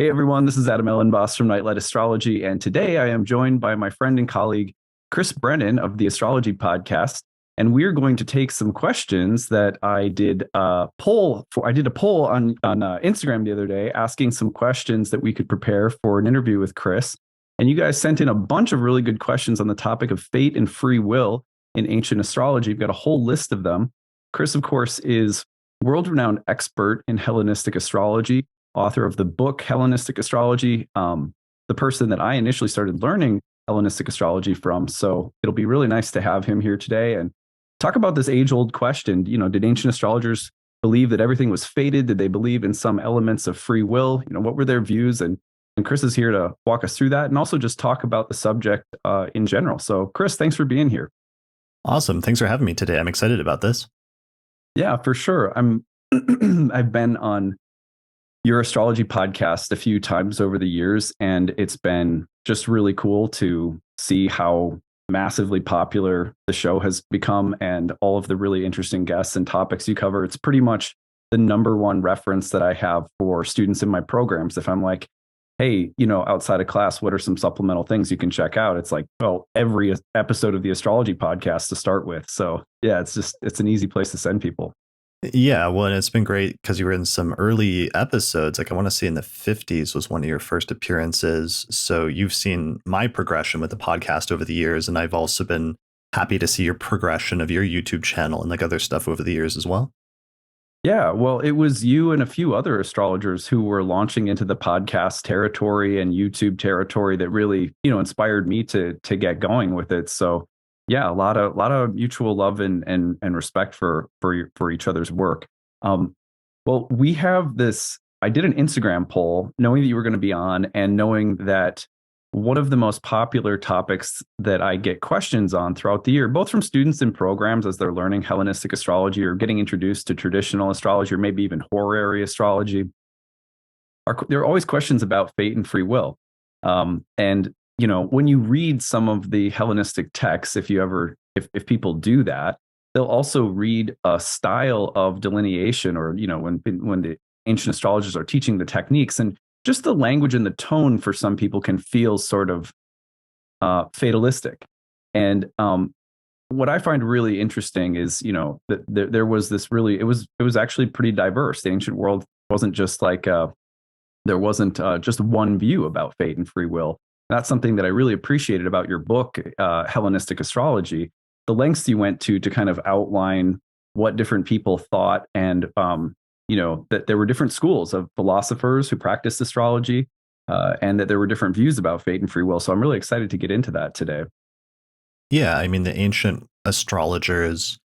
Hey everyone, this is Elenbaas from Nightlight Astrology, and today I am joined by my friend and colleague Chris Brennan of the Astrology podcast, and we're going to take some questions that I did a poll for. I did a poll on Instagram the other day, asking some questions that we could prepare for an interview with Chris, and you guys sent in a bunch of really good questions on the topic of fate and free will in ancient astrology. We've got a whole list of them. Chris, of course, is world-renowned expert in Hellenistic astrology, author of the book Hellenistic Astrology, the person that I initially started learning Hellenistic astrology from. So it'll be really nice to have him here today and talk about this age-old question. Did ancient astrologers believe that everything was fated? Did they believe in some elements of free will? What were their views? And Chris is here to walk us through that and also just talk about the subject in general. So Chris, thanks for being here. Awesome. Thanks for having me today. I'm excited about this. Yeah, for sure. I've been on your astrology podcast a few times over the years, and it's been just really cool to see how massively popular the show has become and all of the really interesting guests and topics you cover. It's pretty much the number one reference that I have for students in my programs. If I'm like, hey, outside of class, what are some supplemental things you can check out? It's like, well, every episode of the astrology podcast to start with. So yeah, it's an easy place to send people. Yeah, well, and it's been great because you were in some early episodes. Like I want to say in the 50s was one of your first appearances. So you've seen my progression with the podcast over the years. And I've also been happy to see your progression of your YouTube channel and like other stuff over the years as well. Yeah, well, it was you and a few other astrologers who were launching into the podcast territory and YouTube territory that really, inspired me to get going with it. So yeah, a lot of mutual love and respect for each other's work. Well, we have this. I did an Instagram poll, knowing that you were going to be on, and knowing that one of the most popular topics that I get questions on throughout the year, both from students in programs as they're learning Hellenistic astrology or getting introduced to traditional astrology or maybe even horary astrology, there are always questions about fate and free will. And when you read some of the Hellenistic texts, if people do that, they'll also read a style of delineation, or when the ancient astrologers are teaching the techniques, and just the language and the tone for some people can feel sort of fatalistic. And what I find really interesting is that there was this really it was actually pretty diverse. The ancient world wasn't just like there wasn't just one view about fate and free will. That's something that I really appreciated about your book, Hellenistic Astrology, the lengths you went to kind of outline what different people thought, and that there were different schools of philosophers who practiced astrology, and that there were different views about fate and free will. So I'm really excited to get into that today. Yeah, I mean, the ancient astrologers,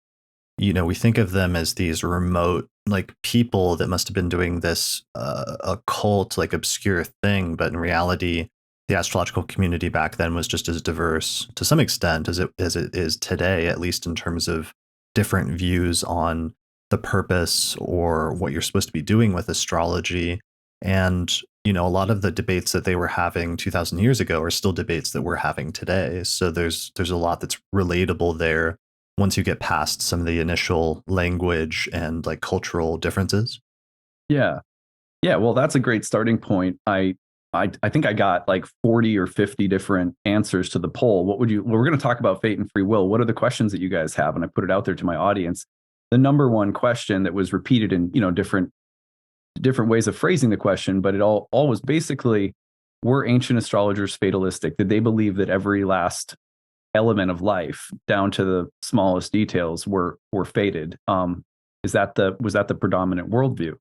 we think of them as these remote, like people that must have been doing this occult, like obscure thing, but in reality, the astrological community back then was just as diverse to some extent as it is today, at least in terms of different views on the purpose or what you're supposed to be doing with astrology. And, a lot of the debates that they were having 2000 years ago are still debates that we're having today. So there's a lot that's relatable there once you get past some of the initial language and like cultural differences. Yeah. Yeah. Well, that's a great starting point. I think I got like 40 or 50 different answers to the poll. We're going to talk about fate and free will. What are the questions that you guys have? And I put it out there to my audience. The number one question that was repeated in, different ways of phrasing the question, but it all was basically, were ancient astrologers fatalistic? Did they believe that every last element of life, down to the smallest details, were fated? Was that the predominant worldview?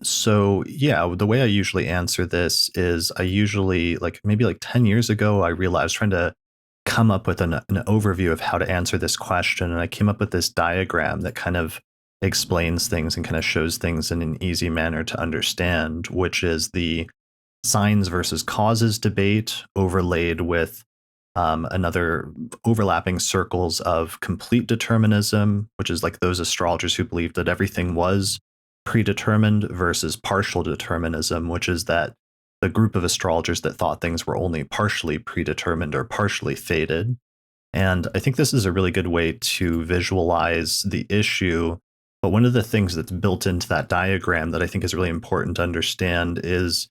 So yeah, the way I usually answer this is I usually maybe 10 years ago, I realized I was trying to come up with an overview of how to answer this question. And I came up with this diagram that kind of explains things and kind of shows things in an easy manner to understand, which is the signs versus causes debate overlaid with another overlapping circles of complete determinism, which is like those astrologers who believed that everything was predetermined, versus partial determinism, which is that the group of astrologers that thought things were only partially predetermined or partially fated. And I think this is a really good way to visualize the issue But one of the things that's built into that diagram that I think is really important to understand is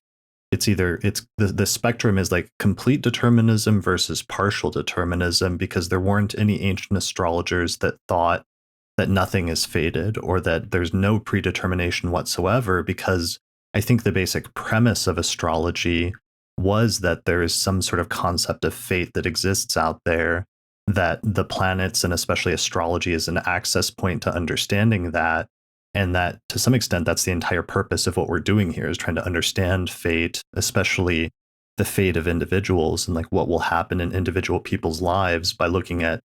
it's the spectrum is like complete determinism versus partial determinism, because there weren't any ancient astrologers that thought that nothing is fated or that there's no predetermination whatsoever, because I think the basic premise of astrology was that there is some sort of concept of fate that exists out there, that the planets and especially astrology is an access point to understanding that. And that to some extent, that's the entire purpose of what we're doing here, is trying to understand fate, especially the fate of individuals and like what will happen in individual people's lives by looking at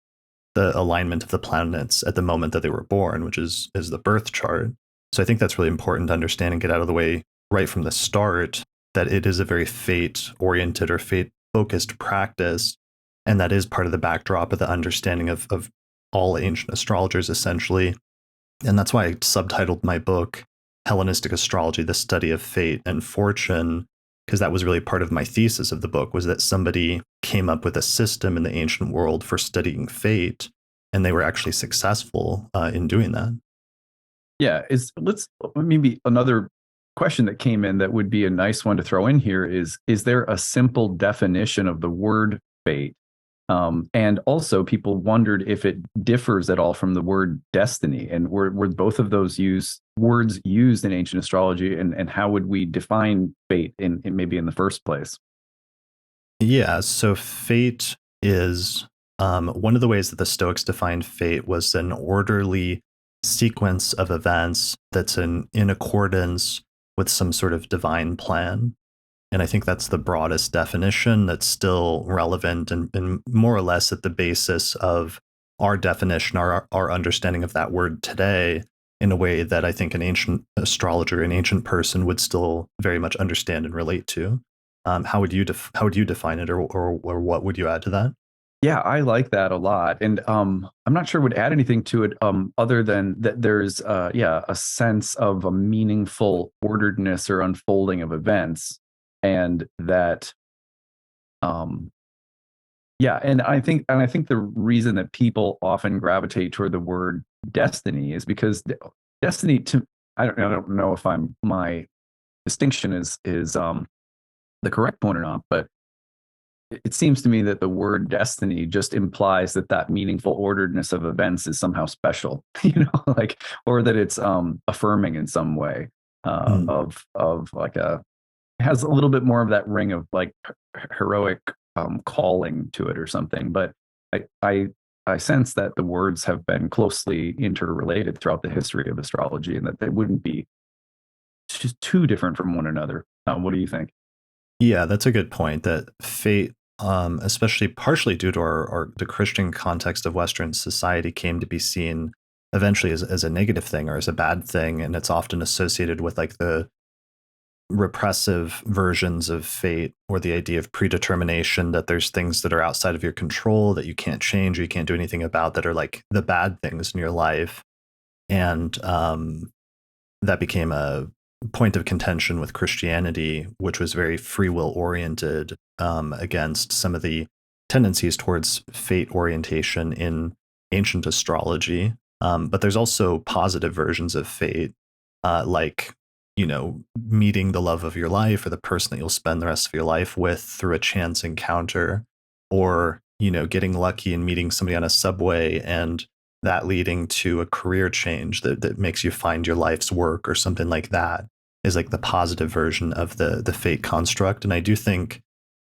the alignment of the planets at the moment that they were born, which is the birth chart. So I think that's really important to understand and get out of the way right from the start, that it is a very fate oriented or fate focused practice. And that is part of the backdrop of the understanding of all ancient astrologers, essentially. And that's why I subtitled my book Hellenistic Astrology, the Study of Fate and Fortune, because that was really part of my thesis of the book, was that somebody came up with a system in the ancient world for studying fate, and they were actually successful in doing that. Yeah, let's maybe another question that came in that would be a nice one to throw in here is there a simple definition of the word fate? And also, people wondered if it differs at all from the word destiny, and were both of those words used in ancient astrology, and how would we define fate in maybe in the first place? Yeah, so fate is one of the ways that the Stoics defined fate was an orderly sequence of events that's in accordance with some sort of divine plan. And I think that's the broadest definition that's still relevant and more or less at the basis of our definition, our understanding of that word today, in a way that I think an ancient astrologer, an ancient person would still very much understand and relate to. How would you define it, or what would you add to that? Yeah, I like that a lot, and I'm not sure would add anything to it other than that there's yeah, a sense of a meaningful orderedness or unfolding of events, and that um yeah, and I think the reason that people often gravitate toward the word destiny is because destiny to I don't know if I'm my distinction is the correct one or not, but it seems to me that the word destiny just implies that that meaningful orderedness of events is somehow special, like, or that it's affirming in some way, Mm. of like a has a little bit more of that ring of like heroic calling to it or something. But I, I I sense that the words have been closely interrelated throughout the history of astrology, and that they wouldn't be just too different from one another. What do you think? Yeah, that's a good point. That fate, especially partially due to our the Christian context of Western society, came to be seen eventually as a negative thing or as a bad thing, and it's often associated with like the repressive versions of fate, or the idea of predetermination, that there's things that are outside of your control that you can't change or you can't do anything about, that are like the bad things in your life. And that became a point of contention with Christianity, which was very free will oriented, against some of the tendencies towards fate orientation in ancient astrology. But there's also positive versions of fate, like, meeting the love of your life or the person that you'll spend the rest of your life with through a chance encounter, or, getting lucky and meeting somebody on a subway and that leading to a career change that makes you find your life's work or something like that, is like the positive version of the fate construct. And I do think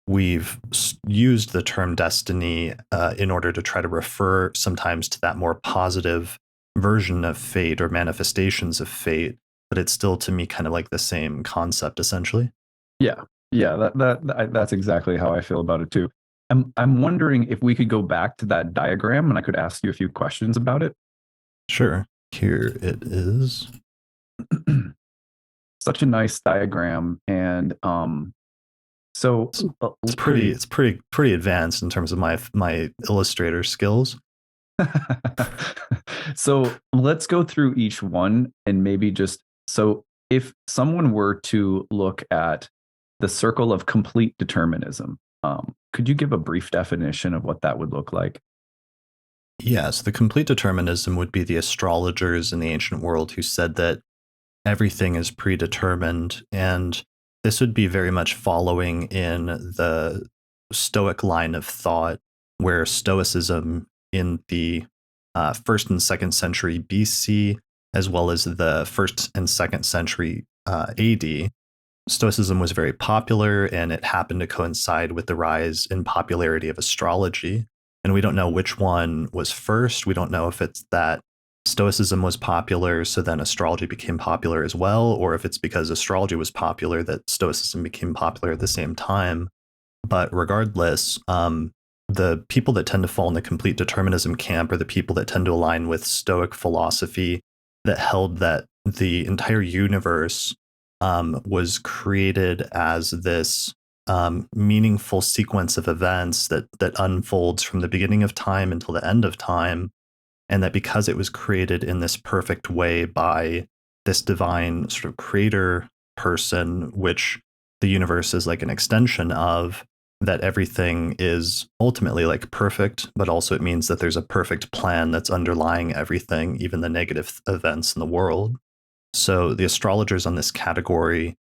we've used the term destiny in order to try to refer sometimes to that more positive version of fate or manifestations of fate, but it's still to me kind of like the same concept essentially. Yeah, yeah, that's exactly how I feel about it too. I'm wondering if we could go back to that diagram and I could ask you a few questions about it. Sure. Here it is. Such a nice diagram, and so It's, it's let's pretty see. it's pretty advanced in terms of my illustrator skills. So let's go through each one and maybe just so if someone were to look at the circle of complete determinism, could you give a brief definition of what that would look like? Yes, the complete determinism would be the astrologers in the ancient world who said that everything is predetermined. And this would be very much following in the Stoic line of thought, where Stoicism in the first and second century BC, as well as the first and second century AD, Stoicism was very popular, and it happened to coincide with the rise in popularity of astrology. And we don't know which one was first. We don't know if it's that Stoicism was popular, so then astrology became popular as well, or if it's because astrology was popular that Stoicism became popular at the same time. But regardless, the people that tend to fall in the complete determinism camp are the people that tend to align with Stoic philosophy that held that the entire universe was created as this meaningful sequence of events that unfolds from the beginning of time until the end of time, and that because it was created in this perfect way by this divine sort of creator person, which the universe is like an extension of, that everything is ultimately like perfect, but also it means that there's a perfect plan that's underlying everything, even the negative events in the world. So the astrologers on this category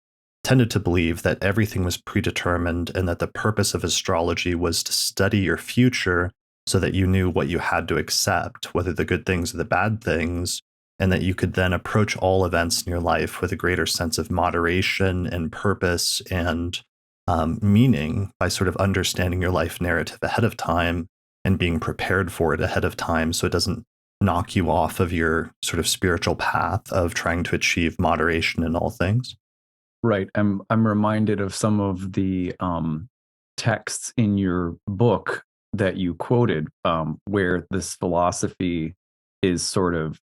tended to believe that everything was predetermined and that the purpose of astrology was to study your future so that you knew what you had to accept, whether the good things or the bad things, and that you could then approach all events in your life with a greater sense of moderation and purpose and meaning by sort of understanding your life narrative ahead of time and being prepared for it ahead of time so it doesn't knock you off of your sort of spiritual path of trying to achieve moderation in all things. Right. I'm reminded of some of the texts in your book that you quoted, where this philosophy is sort of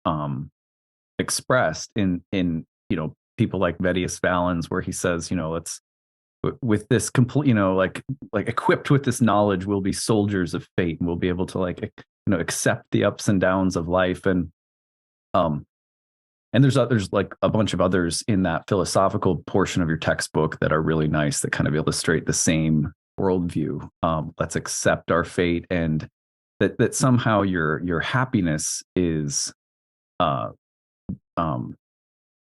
expressed in people like Vettius Valens, where he says, let's with this complete, like equipped with this knowledge, we'll be soldiers of fate, and we'll be able to accept the ups and downs of life. Um, and there's like a bunch of others in that philosophical portion of your textbook that are really nice, that kind of illustrate the same worldview. Let's accept our fate, and that somehow your happiness is uh, um,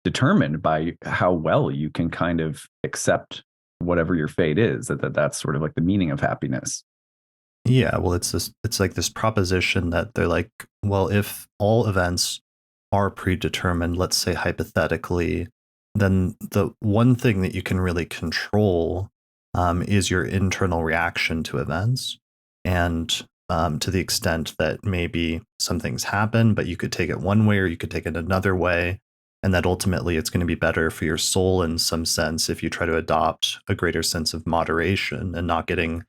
determined by how well you can kind of accept whatever your fate is. That's sort of like the meaning of happiness. Yeah, well, it's like this proposition that they're like, well, if all events are predetermined, let's say hypothetically, then the one thing that you can really control is your internal reaction to events. And to the extent that maybe some things happen, but you could take it one way or you could take it another way. And that ultimately it's going to be better for your soul in some sense if you try to adopt a greater sense of moderation and not getting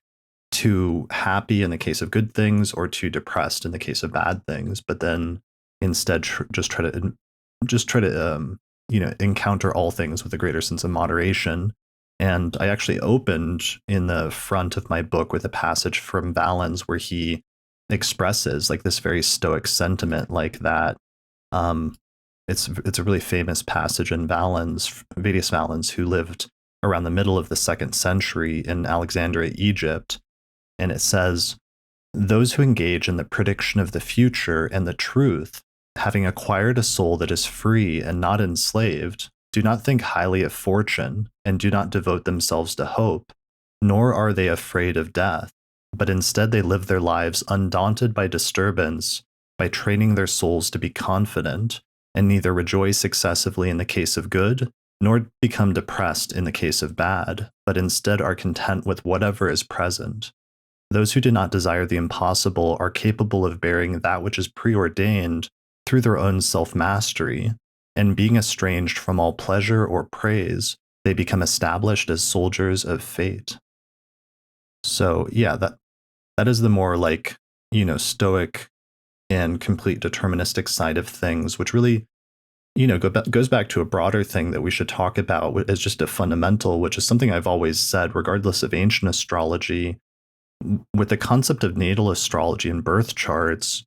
too happy in the case of good things or too depressed in the case of bad things, but then instead just try to encounter all things with a greater sense of moderation. And I actually opened in the front of my book with a passage from Valens where he expresses like this very stoic sentiment like that. Um, it's a really famous passage in Valens, Vettius Valens, who lived around the middle of the second century in Alexandria, Egypt. And it says, those who engage in the prediction of the future and the truth, having acquired a soul that is free and not enslaved, do not think highly of fortune and do not devote themselves to hope, nor are they afraid of death, but instead they live their lives undaunted by disturbance, by training their souls to be confident, and neither rejoice excessively in the case of good, nor become depressed in the case of bad, but instead are content with whatever is present. Those who do not desire the impossible are capable of bearing that which is preordained through their own self-mastery, and being estranged from all pleasure or praise, they become established as soldiers of fate. So yeah, that is the more like, stoic and complete deterministic side of things, which really, goes back to a broader thing that we should talk about as just a fundamental, which is something I've always said, regardless of ancient astrology, with the concept of natal astrology and birth charts,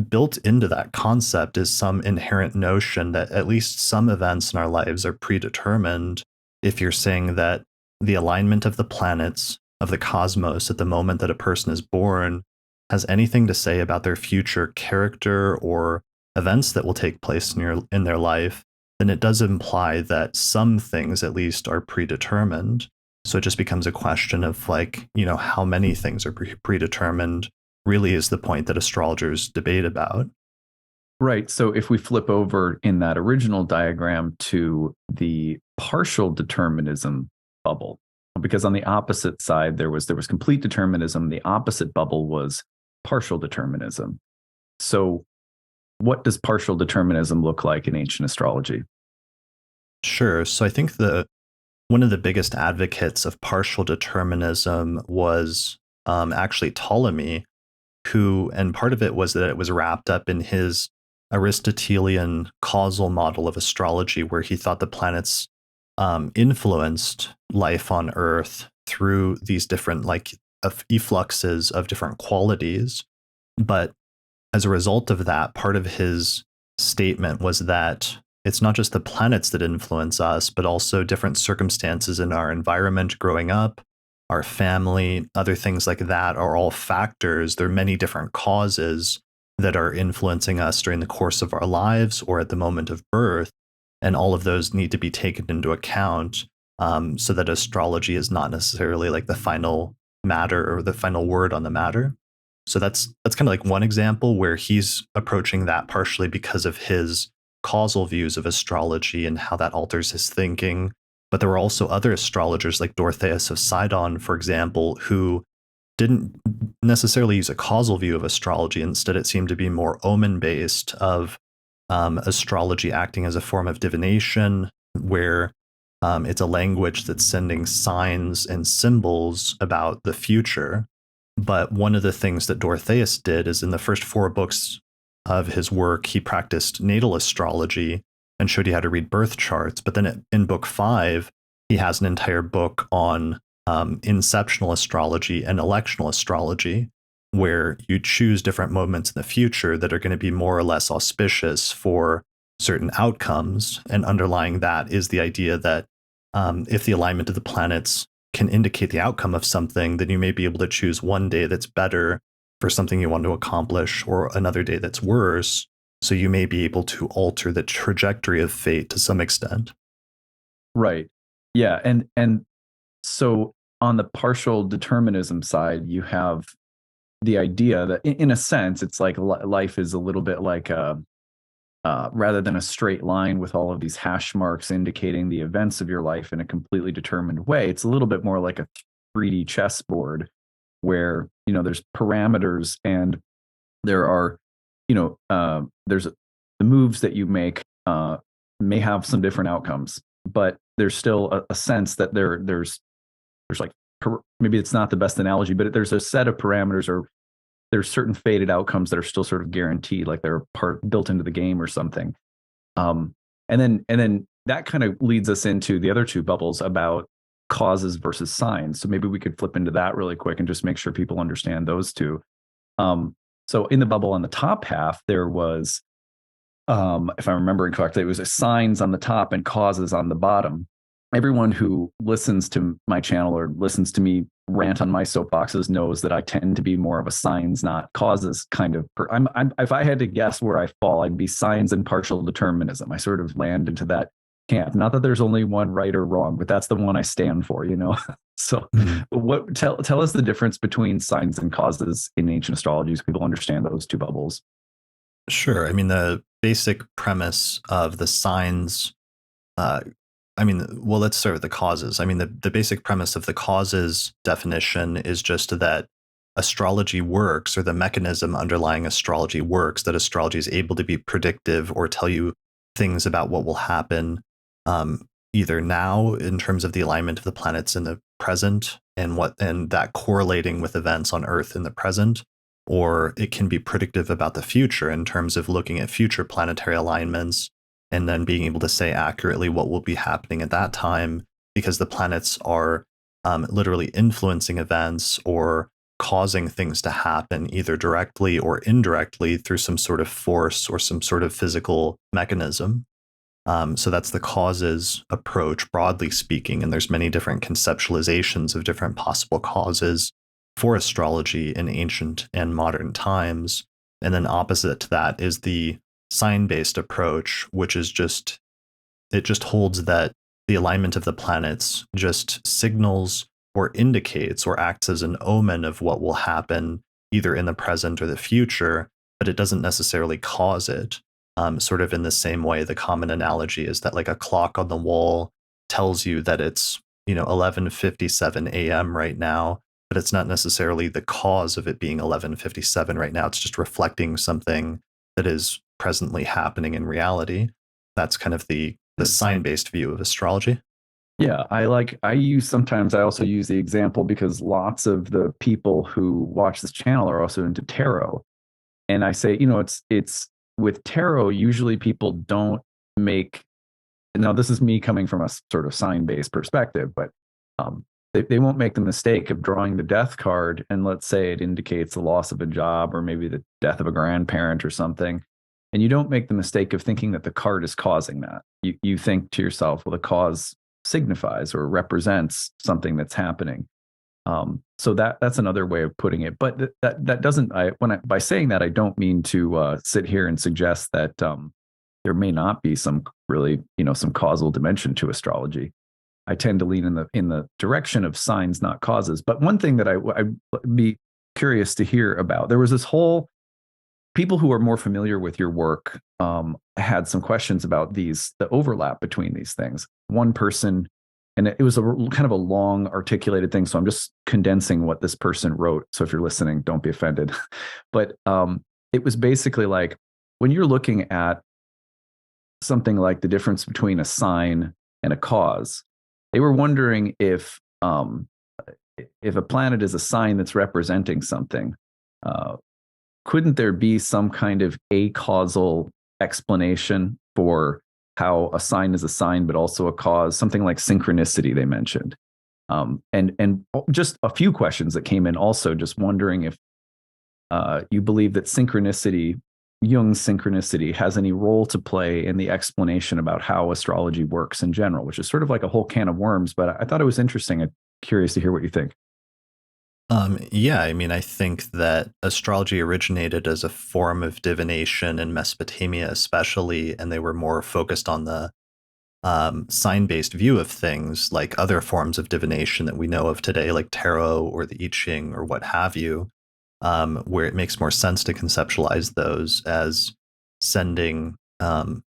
built into that concept is some inherent notion that at least some events in our lives are predetermined. If you're saying that the alignment of the planets of the cosmos at the moment that a person is born has anything to say about their future character or events that will take place in their life, then it does imply that some things at least are predetermined. So it just becomes a question of like, how many things are predetermined really is the point that astrologers debate about. Right. So if we flip over in that original diagram to the partial determinism bubble, because on the opposite side there was complete determinism, the opposite bubble was partial determinism. So what does partial determinism look like in ancient astrology? Sure. So I think one of the biggest advocates of partial determinism was actually Ptolemy, and part of it was that it was wrapped up in his Aristotelian causal model of astrology, where he thought the planets influenced life on Earth through these different effluxes of different qualities. But as a result of that, part of his statement was that it's not just the planets that influence us, but also different circumstances in our environment growing up, our family, other things like that are all factors. There are many different causes that are influencing us during the course of our lives or at the moment of birth. And all of those need to be taken into account, so that astrology is not necessarily like the final matter or the final word on the matter. So that's kind of like one example where he's approaching that partially because of his causal views of astrology and how that alters his thinking. But there were also other astrologers like Dorotheus of Sidon, for example, who didn't necessarily use a causal view of astrology. Instead, it seemed to be more omen-based, of astrology acting as a form of divination, where it's a language that's sending signs and symbols about the future. But one of the things that Dorotheus did is in the first 4 books of his work, he practiced natal astrology and showed you how to read birth charts. But then in book 5, he has an entire book on inceptional astrology and electional astrology, where you choose different moments in the future that are going to be more or less auspicious for certain outcomes. And underlying that is the idea that if the alignment of the planets can indicate the outcome of something, then you may be able to choose one day that's better for something you want to accomplish, or another day that's worse. So you may be able to alter the trajectory of fate to some extent. Right. Yeah. And so on the partial determinism side, you have the idea that in a sense, it's like life is a little bit like rather than a straight line with all of these hash marks indicating the events of your life in a completely determined way. It's a little bit more like a 3D chessboard where, there's parameters and there are, there's the moves that you make may have some different outcomes, but there's still a sense that there's like, maybe it's not the best analogy, but there's a set of parameters, or there's certain fated outcomes that are still sort of guaranteed, like they're built into the game or something. And then that kind of leads us into the other 2 bubbles about causes versus signs. So maybe we could flip into that really quick and just make sure people understand those 2. So in the bubble on the top half, there was, if I'm remembering correctly, it was signs on the top and causes on the bottom. Everyone who listens to my channel or listens to me rant on my soapboxes knows that I tend to be more of a signs, not causes kind of. If I had to guess where I fall, I'd be signs and partial determinism. I sort of land into that camp. Not that there's only one right or wrong, but that's the one I stand for. So, tell us the difference between signs and causes in ancient astrology, so people understand those 2 bubbles. Sure. I mean, the basic premise of the signs. Let's start with the causes. I mean, the basic premise of the causes definition is just that astrology works, or the mechanism underlying astrology works, that astrology is able to be predictive or tell you things about what will happen either now in terms of the alignment of the planets in the present and that correlating with events on Earth in the present, or it can be predictive about the future in terms of looking at future planetary alignments and then being able to say accurately what will be happening at that time, because the planets are literally influencing events or causing things to happen either directly or indirectly through some sort of force or some sort of physical mechanism. So that's the causes approach, broadly speaking, and there's many different conceptualizations of different possible causes. for astrology in ancient and modern times. And then opposite to that is the sign-based approach, which is just, it just holds that the alignment of the planets just signals or indicates or acts as an omen of what will happen either in the present or the future, but it doesn't necessarily cause it. Sort of in the same way, the common analogy is that like a clock on the wall tells you that it's 11:57 a.m. right now, but it's not necessarily the cause of it being 11:57 right now. It's just reflecting something that is presently happening in reality. That's kind of the sign-based view of astrology. Yeah, I also use the example because lots of the people who watch this channel are also into tarot. And I say, it's with tarot, usually people don't make, now this is me coming from a sort of sign-based perspective, but they won't make the mistake of drawing the death card and let's say it indicates the loss of a job or maybe the death of a grandparent or something. And you don't make the mistake of thinking that the card is causing that. You think to yourself, well, the cause signifies or represents something that's happening. So that's another way of putting it. But that doesn't. By saying that, I don't mean to sit here and suggest that there may not be some really some causal dimension to astrology. I tend to lean in the direction of signs, not causes. But one thing that I'd be curious to hear about, there was this whole, people who are more familiar with your work had some questions about the overlap between these things. One person, and it was a kind of a long articulated thing, so I'm just condensing what this person wrote. So if you're listening, don't be offended. But it was basically like, when you're looking at something like the difference between a sign and a cause, they were wondering if a planet is a sign that's representing something, couldn't there be some kind of acausal explanation for how a sign is a sign, but also a cause, something like synchronicity they mentioned. And just a few questions that came in also, just wondering if you believe that synchronicity, Jung's synchronicity, has any role to play in the explanation about how astrology works in general, which is sort of like a whole can of worms, but I thought it was interesting. I'm curious to hear what you think. Yeah, I mean, I think that astrology originated as a form of divination in Mesopotamia, especially, and they were more focused on the sign-based view of things, like other forms of divination that we know of today, like tarot or the I Ching or what have you, where it makes more sense to conceptualize those as sending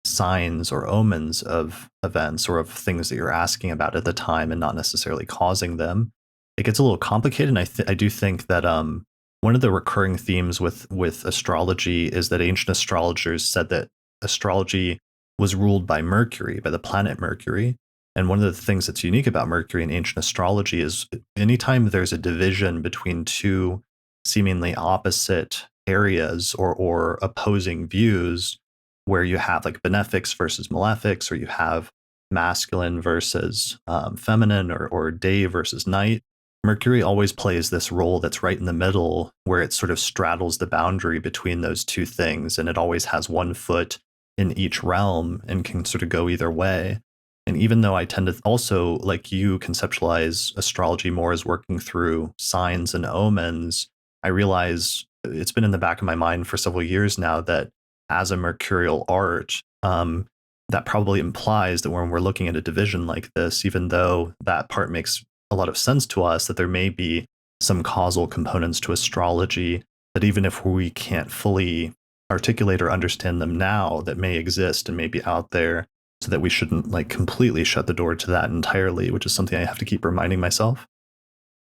signs or omens of events or of things that you're asking about at the time and not necessarily causing them. It gets a little complicated, and I do think that one of the recurring themes with astrology is that ancient astrologers said that astrology was ruled by Mercury, by the planet Mercury. And one of the things that's unique about Mercury in ancient astrology is anytime there's a division between two seemingly opposite areas or opposing views, where you have like benefics versus malefics, or you have masculine versus feminine, or day versus night, Mercury always plays this role that's right in the middle, where it sort of straddles the boundary between those two things, and it always has one foot in each realm and can sort of go either way. And even though I tend to also, like you, conceptualize astrology more as working through signs and omens, I realize it's been in the back of my mind for several years now that as a mercurial art, that probably implies that when we're looking at a division like this, even though that part makes a lot of sense to us, that there may be some causal components to astrology that even if we can't fully articulate or understand them now, that may exist and may be out there, so that we shouldn't like completely shut the door to that entirely, which is something I have to keep reminding myself.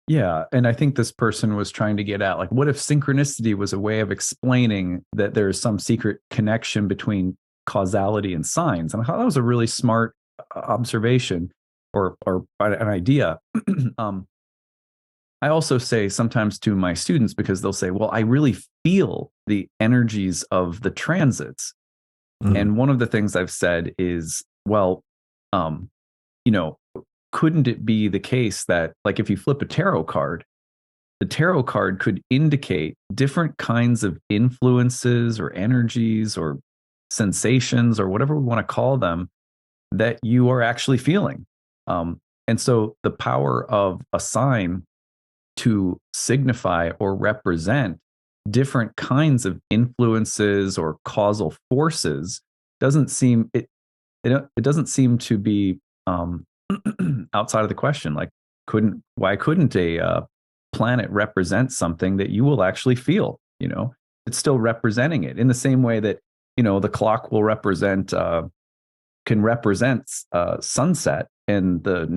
Yeah. And I think this person was trying to get at, like, what if synchronicity was a way of explaining that there's some secret connection between causality and signs? And I thought that was a really smart observation or an idea. I also say sometimes to my students, because they'll say, well, I really feel the energies of the transits. And one of the things I've said is, well, you know, couldn't it be the case that, like, if you flip a tarot card, the tarot card could indicate different kinds of influences or energies or sensations or whatever we want to call them that you are actually feeling. And so the power of a sign to signify or represent different kinds of influences or causal forces doesn't seem it doesn't seem to be outside of the question. Like, why couldn't a planet represent something that you will actually feel? It's still representing it in the same way that the clock will represent can represent sunset and the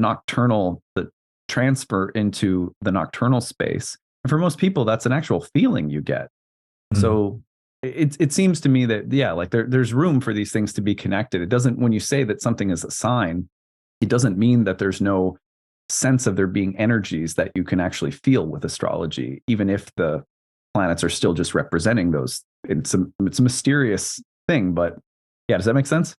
transfer into the nocturnal space. And for most people, that's an actual feeling you get. So it seems to me that, yeah, like there's room for these things to be connected. It doesn't, when you say that something is a sign, it doesn't mean that there's no sense of there being energies that you can actually feel with astrology, even if the planets are still just representing those. It's a mysterious thing, but yeah, does that make sense?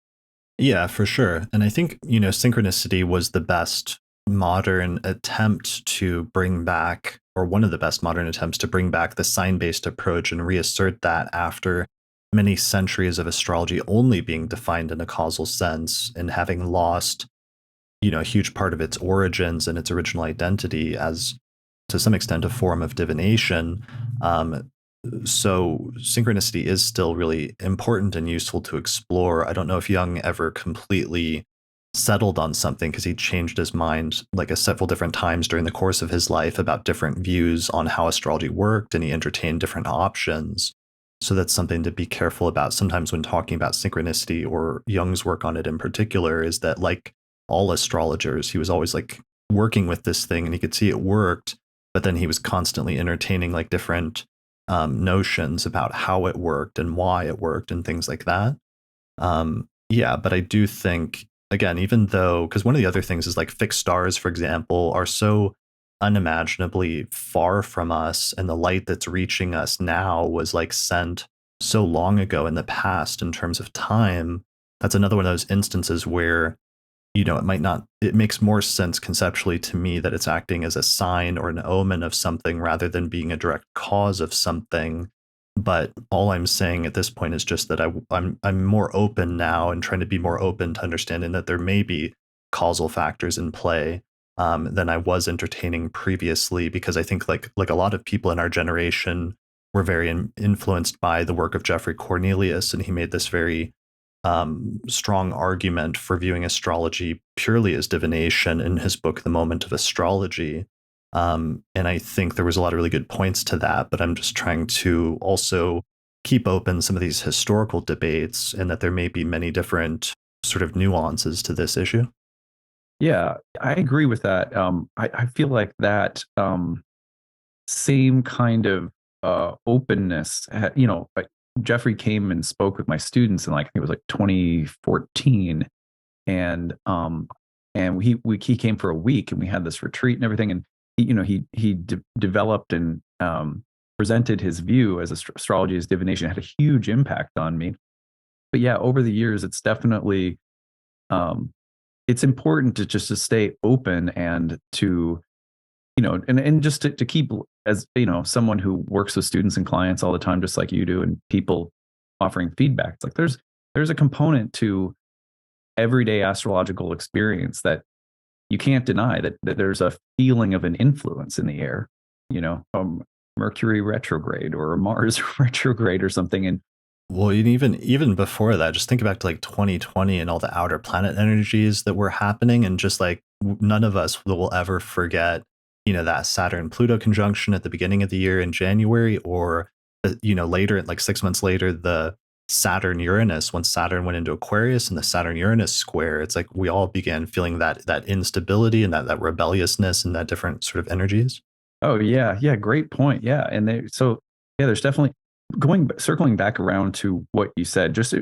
Yeah, for sure. And I think, synchronicity was the best modern attempt to bring back, or one of the best modern attempts to bring back the sign-based approach and reassert that after many centuries of astrology only being defined in a causal sense and having lost, a huge part of its origins and its original identity as, to some extent, a form of divination. So synchronicity is still really important and useful to explore. I don't know if Jung ever completely settled on something because he changed his mind like several different times during the course of his life about different views on how astrology worked, and he entertained different options. So that's something to be careful about sometimes when talking about synchronicity, or Jung's work on it in particular, is that, like all astrologers, he was always like working with this thing and he could see it worked, but then he was constantly entertaining like different notions about how it worked and why it worked and things like that. Yeah, but I do think, again, even though, because one of the other things is like fixed stars, for example, are so unimaginably far from us, and the light that's reaching us now was like sent so long ago in the past in terms of time. That's another one of those instances where it makes more sense conceptually to me that it's acting as a sign or an omen of something rather than being a direct cause of something. But all I'm saying at this point is just that I'm more open now and trying to be more open to understanding that there may be causal factors in play than I was entertaining previously, because I think like a lot of people in our generation were very influenced by the work of Geoffrey Cornelius, and he made this very strong argument for viewing astrology purely as divination in his book, The Moment of Astrology. And I think there was a lot of really good points to that, but I'm just trying to also keep open some of these historical debates, and that there may be many different sort of nuances to this issue. Yeah, I agree with that. I feel like that same kind of openness, like Jeffrey came and spoke with my students in, like, I think it was like 2014, and he came for a week, and we had this retreat and everything, and he developed and presented his view as astrology as divination. It had a huge impact on me. But yeah, over the years, it's definitely it's important to stay open, and to and just to keep, as someone who works with students and clients all the time, just like you do, and people offering feedback. It's like there's a component to everyday astrological experience that you can't deny, that there's a feeling of an influence in the air, Mercury retrograde or Mars retrograde or something. And well, and even before that, just think back to like 2020 and all the outer planet energies that were happening, and just like none of us will ever forget, that Saturn Pluto conjunction at the beginning of the year in January, or later, like 6 months later, the Saturn Uranus, when Saturn went into Aquarius and the Saturn Uranus square. It's like we all began feeling that instability and that rebelliousness and that different sort of energies. oh yeah, great point. Yeah, and there's definitely circling back around to what you said, just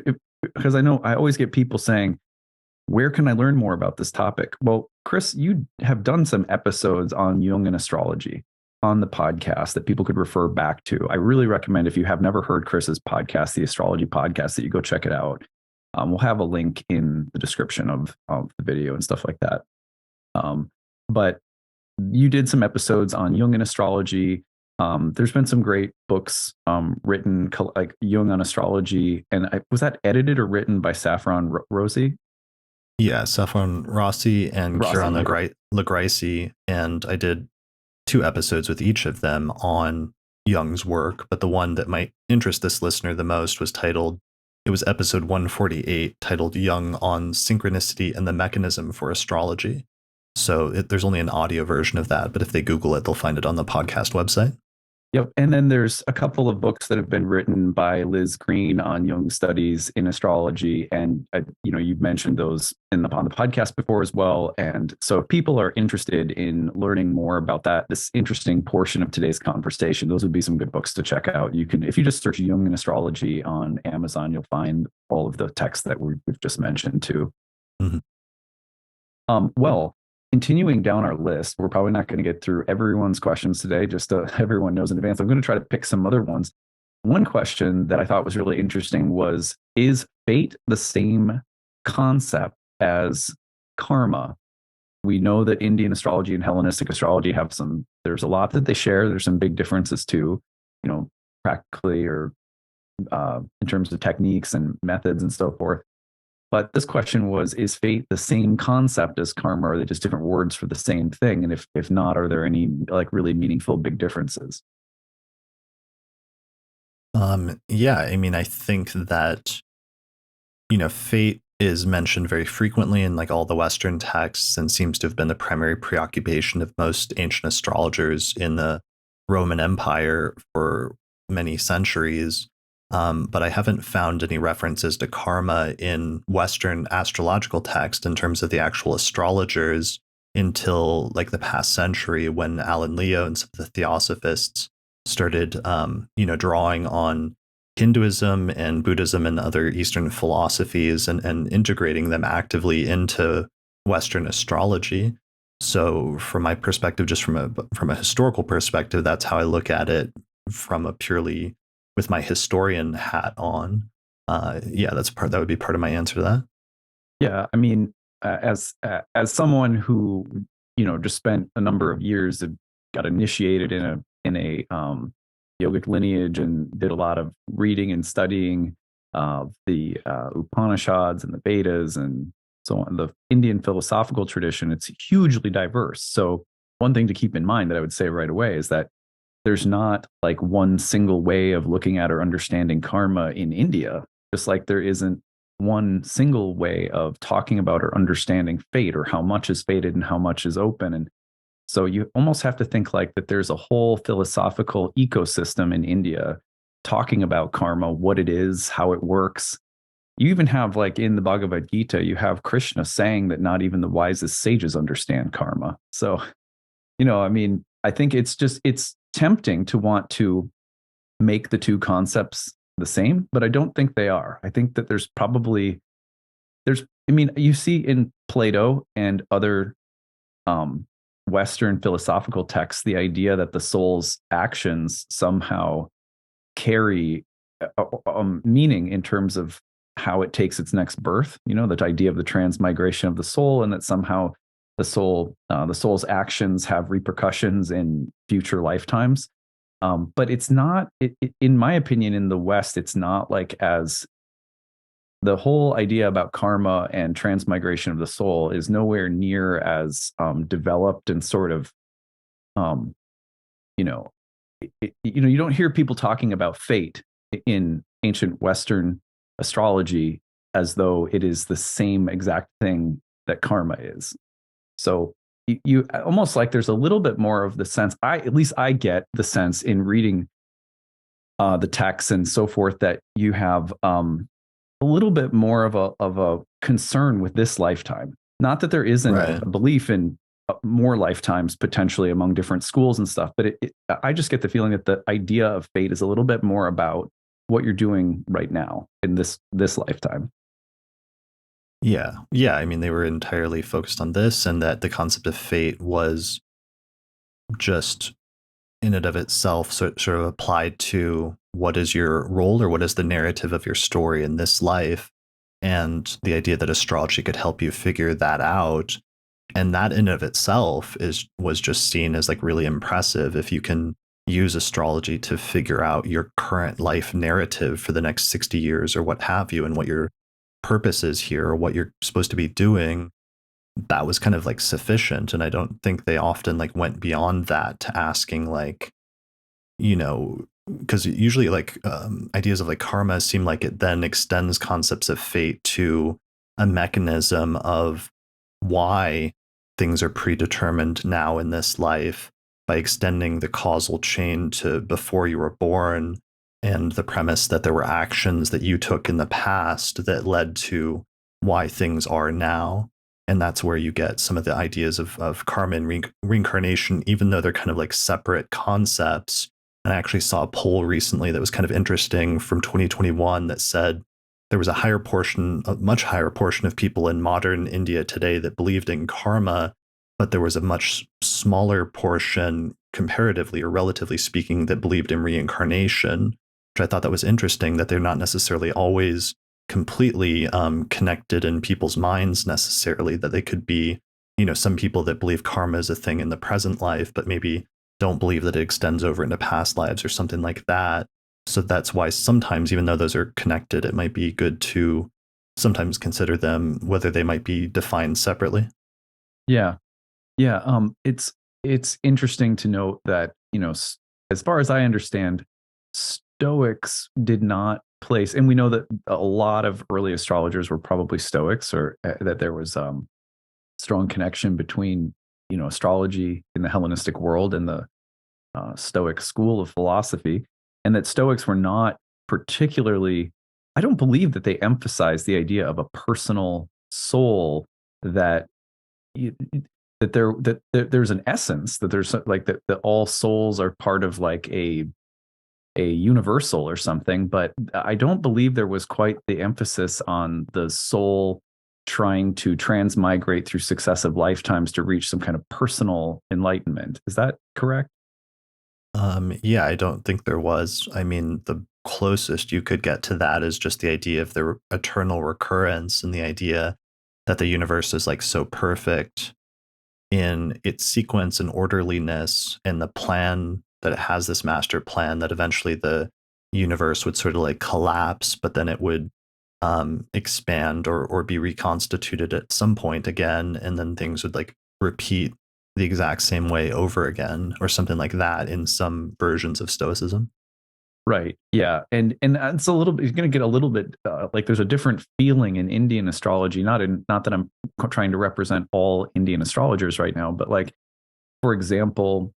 because I know I always get people saying, where can I learn more about this topic? Well, Chris, you have done some episodes on Jung and astrology on the podcast that people could refer back to. I really recommend, if you have never heard Chris's podcast, the Astrology Podcast, that you go check it out. We'll have a link in the description of the video and stuff like that. But you did some episodes on Jung and astrology. There's been some great books written, like Jung on Astrology. And was that edited or written by Saffron Rossi? Yeah, Saffron Rossi and Kieran Legraisi. And I did 2 episodes with each of them on Jung's work, but the one that might interest this listener the most it was episode 148, titled Jung on Synchronicity and the Mechanism for Astrology. So there's only an audio version of that, but if they Google it, they'll find it on the podcast website. Yep. And then there's a couple of books that have been written by Liz Green on Jung studies in astrology. And, you've mentioned those on the podcast before as well. And so if people are interested in learning more about this interesting portion of today's conversation, those would be some good books to check out. You can, if you just search Jung and astrology on Amazon, you'll find all of the texts that we've just mentioned too. Mm-hmm. Well, continuing down our list, we're probably not going to get through everyone's questions today, just so everyone knows in advance. I'm going to try to pick some other ones. One question that I thought was really interesting was, is fate the same concept as karma? We know that Indian astrology and Hellenistic astrology there's a lot that they share. There's some big differences too, practically or in terms of techniques and methods and so forth. But this question was, is fate the same concept as karma? Or are they just different words for the same thing? And if not, are there any really meaningful big differences? Yeah, I mean, I think that, fate is mentioned very frequently in all the Western texts and seems to have been the primary preoccupation of most ancient astrologers in the Roman Empire for many centuries. But I haven't found any references to karma in Western astrological text in terms of the actual astrologers until the past century, when Alan Leo and some of the theosophists started, drawing on Hinduism and Buddhism and other Eastern philosophies and integrating them actively into Western astrology. So from my perspective, just from a historical perspective, that's how I look at it from a purely with my historian hat on. That would be part of my answer to that. Yeah, I mean, as someone who just spent a number of years that got initiated in a yogic lineage and did a lot of reading and studying of the Upanishads and the Vedas and so on, the Indian philosophical tradition, it's hugely diverse. So one thing to keep in mind that I would say right away is that there's not one single way of looking at or understanding karma in India, just like there isn't one single way of talking about or understanding fate, or how much is fated and how much is open. And so you almost have to think that there's a whole philosophical ecosystem in India talking about karma, what it is, how it works. You even have in the Bhagavad Gita, you have Krishna saying that not even the wisest sages understand karma. So, I mean, I think it's tempting to want to make the two concepts the same, but I don't think they are. I think that you see in Plato and other Western philosophical texts, the idea that the soul's actions somehow carry a meaning in terms of how it takes its next birth, that idea of the transmigration of the soul, and that somehow the soul's actions have repercussions in future lifetimes. But it's not, in my opinion, in the West, it's not as the whole idea about karma and transmigration of the soul is nowhere near as developed and sort of, you don't hear people talking about fate in ancient Western astrology as though it is the same exact thing that karma is. So you almost there's a little bit more of the sense, at least I get the sense in reading the texts and so forth, that you have a little bit more of a concern with this lifetime. Not that there isn't a belief in more lifetimes potentially among different schools and stuff, but I just get the feeling that the idea of fate is a little bit more about what you're doing right now in this lifetime. Yeah. I mean, they were entirely focused on this, and that the concept of fate was just in and of itself sort of applied to what is your role or what is the narrative of your story in this life. And the idea that astrology could help you figure that out. And that in and of itself was just seen as really impressive. If you can use astrology to figure out your current life narrative for the next 60 years or what have you, and what your purpose is here or what you're supposed to be doing, that was kind of like sufficient. And I don't think they often like went beyond that to asking like, you know, because usually like ideas of like karma seem like it then extends concepts of fate to a mechanism of why things are predetermined now in this life by extending the causal chain to before you were born, and the premise that there were actions that you took in the past that led to why things are now. And that's where you get some of the ideas of karma and reincarnation, even though they're kind of like separate concepts. And I actually saw a poll recently that was kind of interesting from 2021 that said there was a much higher portion of people in modern India today that believed in karma, but there was a much smaller portion, comparatively or relatively speaking, that believed in reincarnation, which I thought that was interesting, that they're not necessarily always completely connected in people's minds necessarily, that they could be, some people that believe karma is a thing in the present life, but maybe don't believe that it extends over into past lives or something like that. So that's why sometimes, even though those are connected, it might be good to sometimes consider them, whether they might be defined separately. Yeah. Yeah. It's interesting to note that, as far as I understand, Stoics did not place, and we know that a lot of early astrologers were probably Stoics, or that there was strong connection between, astrology in the Hellenistic world and the Stoic school of philosophy, and that Stoics were not particularly, I don't believe that they emphasized the idea of a personal soul, that you, there's an essence, that there's like that all souls are part of like a universal or something, but I don't believe there was quite the emphasis on the soul trying to transmigrate through successive lifetimes to reach some kind of personal enlightenment. Is that correct? Yeah, I don't think there was. I mean, the closest you could get to that is just the idea of the eternal recurrence, and the idea that the universe is like so perfect in its sequence and orderliness, and the plan that it has, this master plan, that eventually the universe would sort of like collapse, but then it would expand or be reconstituted at some point again, and then things would like repeat the exact same way over again, or something like that in some versions of Stoicism. Right. Yeah. And it's a little bit, you're going to get a little bit like there's a different feeling in Indian astrology, not that I'm trying to represent all Indian astrologers right now, but like, for example,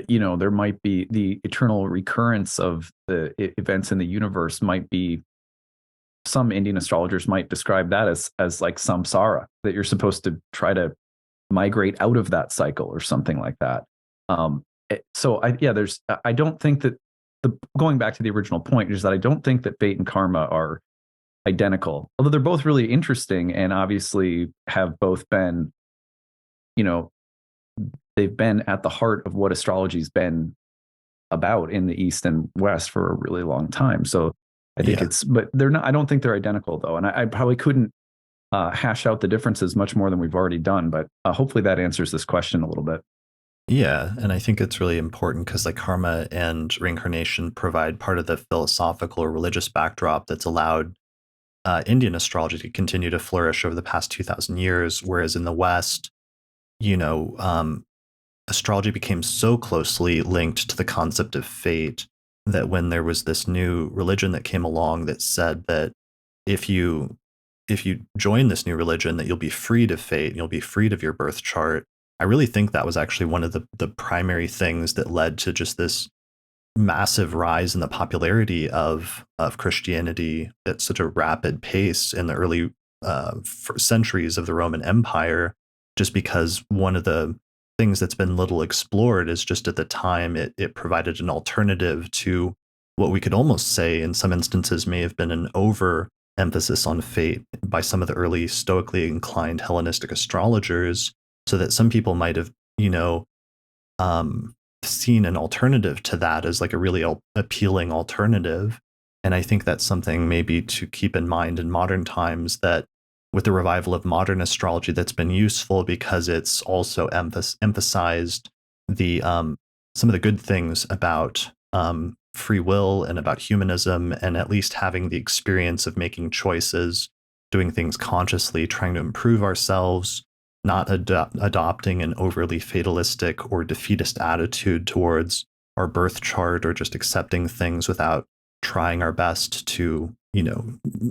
there might be the eternal recurrence of the events in the universe. Might be, some Indian astrologers might describe that as like samsara, that you're supposed to try to migrate out of that cycle or something like that. So I don't think that, going back to the original point, is that I don't think that fate and karma are identical, although they're both really interesting and obviously have both been, you know, they've been at the heart of what astrology's been about in the East and West for a really long time. So I think Yeah. but they're not, I don't think they're identical though. And I probably couldn't hash out the differences much more than we've already done, but hopefully that answers this question a little bit. Yeah, and I think it's really important because like karma and reincarnation provide part of the philosophical or religious backdrop that's allowed Indian astrology to continue to flourish over the past 2,000 years, whereas in the West, you know, astrology became so closely linked to the concept of fate that when there was this new religion that came along that said that if you join this new religion, that you'll be freed of fate and you'll be freed of your birth chart. I really think that was actually one of the primary things that led to just this massive rise in the popularity of Christianity at such a rapid pace in the early centuries of the Roman Empire, just because one of the things that's been little explored is just at the time it provided an alternative to what we could almost say in some instances may have been an over emphasis on fate by some of the early stoically inclined Hellenistic astrologers, so that some people might have, seen an alternative to that as like a really appealing alternative. And I think that's something maybe to keep in mind in modern times, that with the revival of modern astrology, that's been useful because it's also emphasized the some of the good things about free will and about humanism, and at least having the experience of making choices doing things consciously, trying to improve ourselves, not adopting an overly fatalistic or defeatist attitude towards our birth chart, or just accepting things without trying our best to,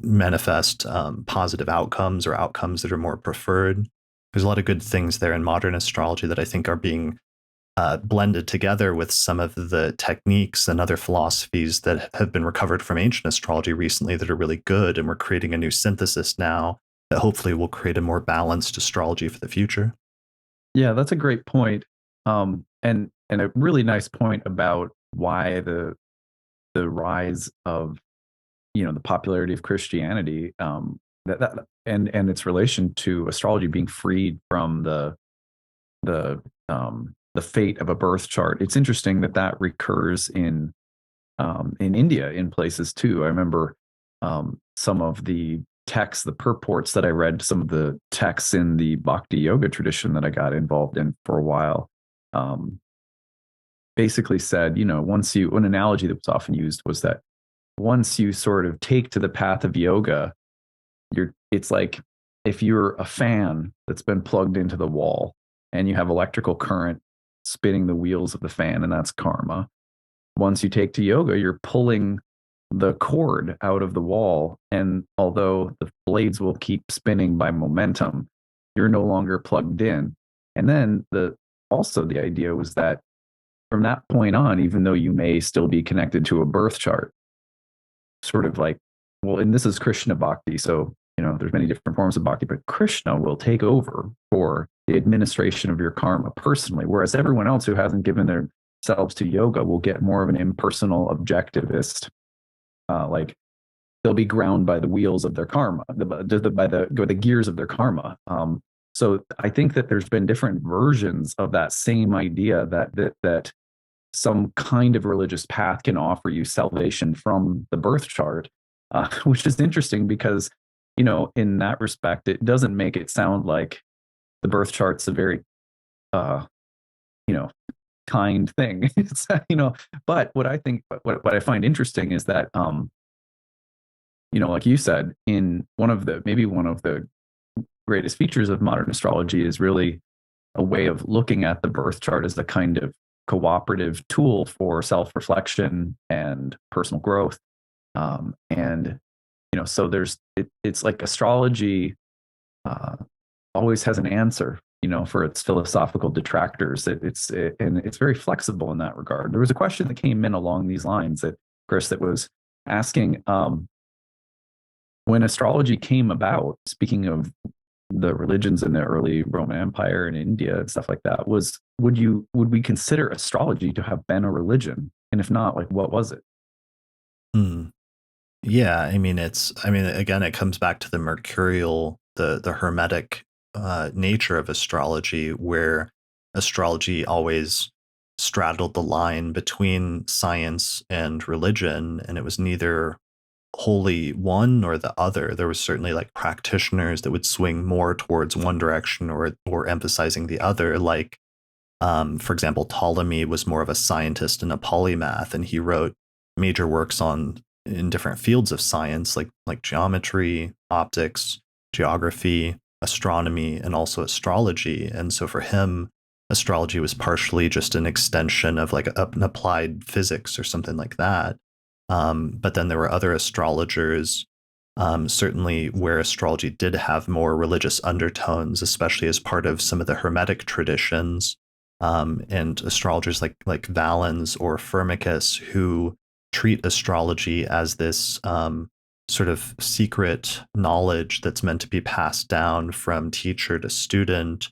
manifest positive outcomes or outcomes that are more preferred. There's a lot of good things there in modern astrology that I think are being blended together with some of the techniques and other philosophies that have been recovered from ancient astrology recently that are really good. And we're creating a new synthesis now that hopefully will create a more balanced astrology for the future. Yeah, that's a great point. And a really nice point about why the rise of the popularity of Christianity, and its relation to astrology being freed from the fate of a birth chart. It's interesting that recurs in India in places too. I remember some of the texts, the purports that I read, some of the texts in the Bhakti yoga tradition that I got involved in for a while. Basically said, an analogy that was often used was that once you sort of take to the path of yoga, it's like if you're a fan that's been plugged into the wall and you have electrical current spinning the wheels of the fan, and that's karma. Once you take to yoga, you're pulling the cord out of the wall, and although the blades will keep spinning by momentum, you're no longer plugged in. And then the idea was that from that point on, even though you may still be connected to a birth chart, sort of like, well, and this is Krishna Bhakti, so there's many different forms of bhakti, but Krishna will take over for the administration of your karma personally, whereas everyone else who hasn't given themselves to yoga will get more of an impersonal objectivist, like they'll be ground by the wheels of their karma, by the gears of their karma. So I think that there's been different versions of that same idea that some kind of religious path can offer you salvation from the birth chart, which is interesting because, in that respect, it doesn't make it sound like the birth chart's a very, kind thing. It's, but what I find interesting is that, like you said, in one of the greatest features of modern astrology is really a way of looking at the birth chart as a kind of cooperative tool for self-reflection and personal growth. And so it's like astrology always has an answer, for its philosophical detractors. And it's very flexible in that regard. There was a question that came in along these lines that was asking, when astrology came about, speaking of the religions in the early Roman Empire and India and stuff like that, would we consider astrology to have been a religion? And if not, like, what was it? Yeah, again, it comes back to the mercurial, the hermetic nature of astrology, where astrology always straddled the line between science and religion, and it was neither wholly one nor the other. There was certainly like practitioners that would swing more towards one direction or emphasizing the other. Like, for example, Ptolemy was more of a scientist and a polymath, and he wrote major works in different fields of science, like geometry, optics, geography, astronomy, and also astrology. And so for him, astrology was partially just an extension of like an applied physics or something like that. But then there were other astrologers, certainly where astrology did have more religious undertones, especially as part of some of the Hermetic traditions, and astrologers like Valens or Firmicus, who treat astrology as this sort of secret knowledge that's meant to be passed down from teacher to student,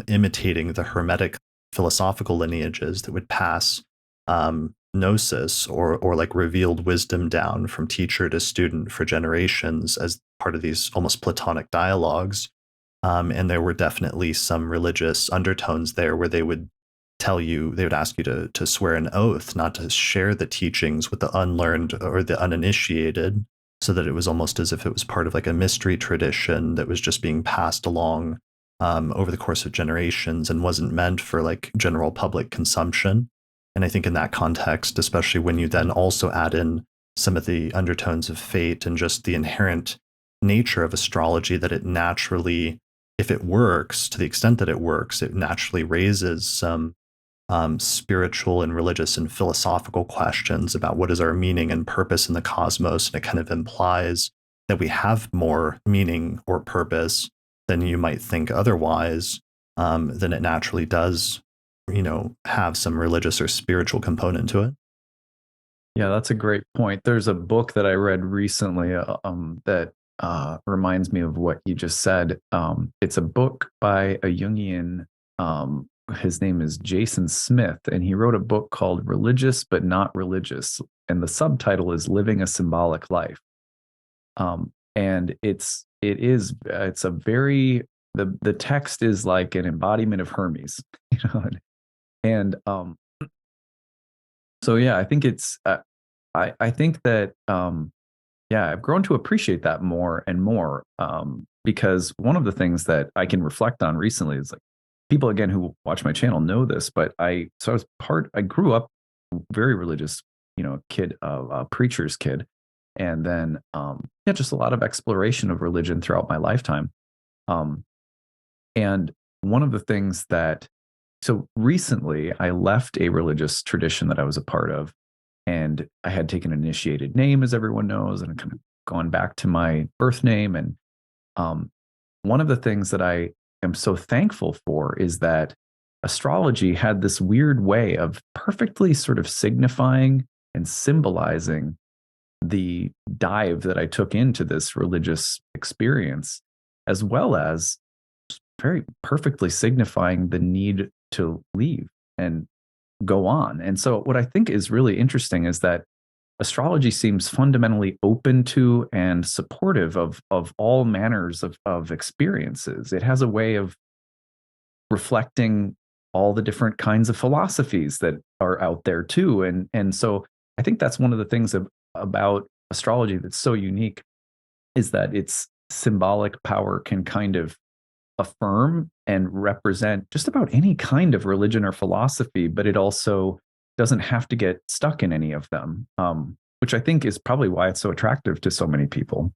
imitating the Hermetic philosophical lineages that would pass gnosis or like revealed wisdom down from teacher to student for generations as part of these almost Platonic dialogues. And there were definitely some religious undertones there where they would ask you to swear an oath not to share the teachings with the unlearned or the uninitiated, so that it was almost as if it was part of like a mystery tradition that was just being passed along over the course of generations and wasn't meant for like general public consumption. And I think in that context, especially when you then also add in some of the undertones of fate and just the inherent nature of astrology that it naturally, if it works to the extent that it works, it naturally raises some spiritual and religious and philosophical questions about what is our meaning and purpose in the cosmos. And it kind of implies that we have more meaning or purpose than you might think otherwise, then it naturally does, have some religious or spiritual component to it. Yeah, that's a great point. There's a book that I read recently that reminds me of what you just said. It's a book by a Jungian. His name is Jason Smith, and he wrote a book called Religious but Not Religious. And the subtitle is Living a Symbolic Life. And it's a very, the text is like an embodiment of Hermes, and so yeah, I think I think that yeah, I've grown to appreciate that more and more, because one of the things that I can reflect on recently is like people again who watch my channel know this, but I grew up very religious, kid, a preacher's kid, and then yeah, just a lot of exploration of religion throughout my lifetime. Um, and one of the things that so recently I left a religious tradition that I was a part of, and I had taken an initiated name, as everyone knows, and kind of gone back to my birth name. And one of the things that I am so thankful for is that astrology had this weird way of perfectly sort of signifying and symbolizing the dive that I took into this religious experience, as well as very perfectly signifying the need to leave and go on. And so, what I think is really interesting is that astrology seems fundamentally open to and supportive of all manners of experiences. It has a way of reflecting all the different kinds of philosophies that are out there too. And so I think that's one of the things about astrology that's so unique, is that its symbolic power can kind of affirm and represent just about any kind of religion or philosophy, but it also doesn't have to get stuck in any of them, which I think is probably why it's so attractive to so many people.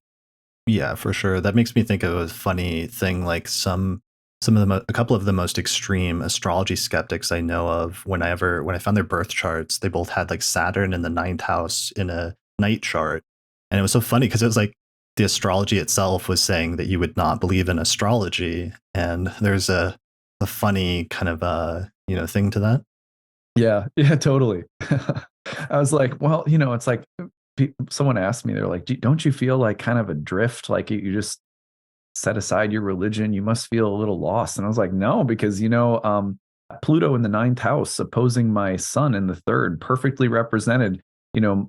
Yeah, for sure. That makes me think of a funny thing. Like some of the a couple of the most extreme astrology skeptics I know of. When I found their birth charts, they both had like Saturn in the ninth house in a night chart, and it was so funny because it was like the astrology itself was saying that you would not believe in astrology, and there's a funny kind of thing to that. Yeah, yeah, totally. I was like, well, it's like someone asked me, they're like, don't you feel like kind of adrift? Like you just set aside your religion, you must feel a little lost. And I was like, no, because Pluto in the ninth house opposing my sun in the third perfectly represented,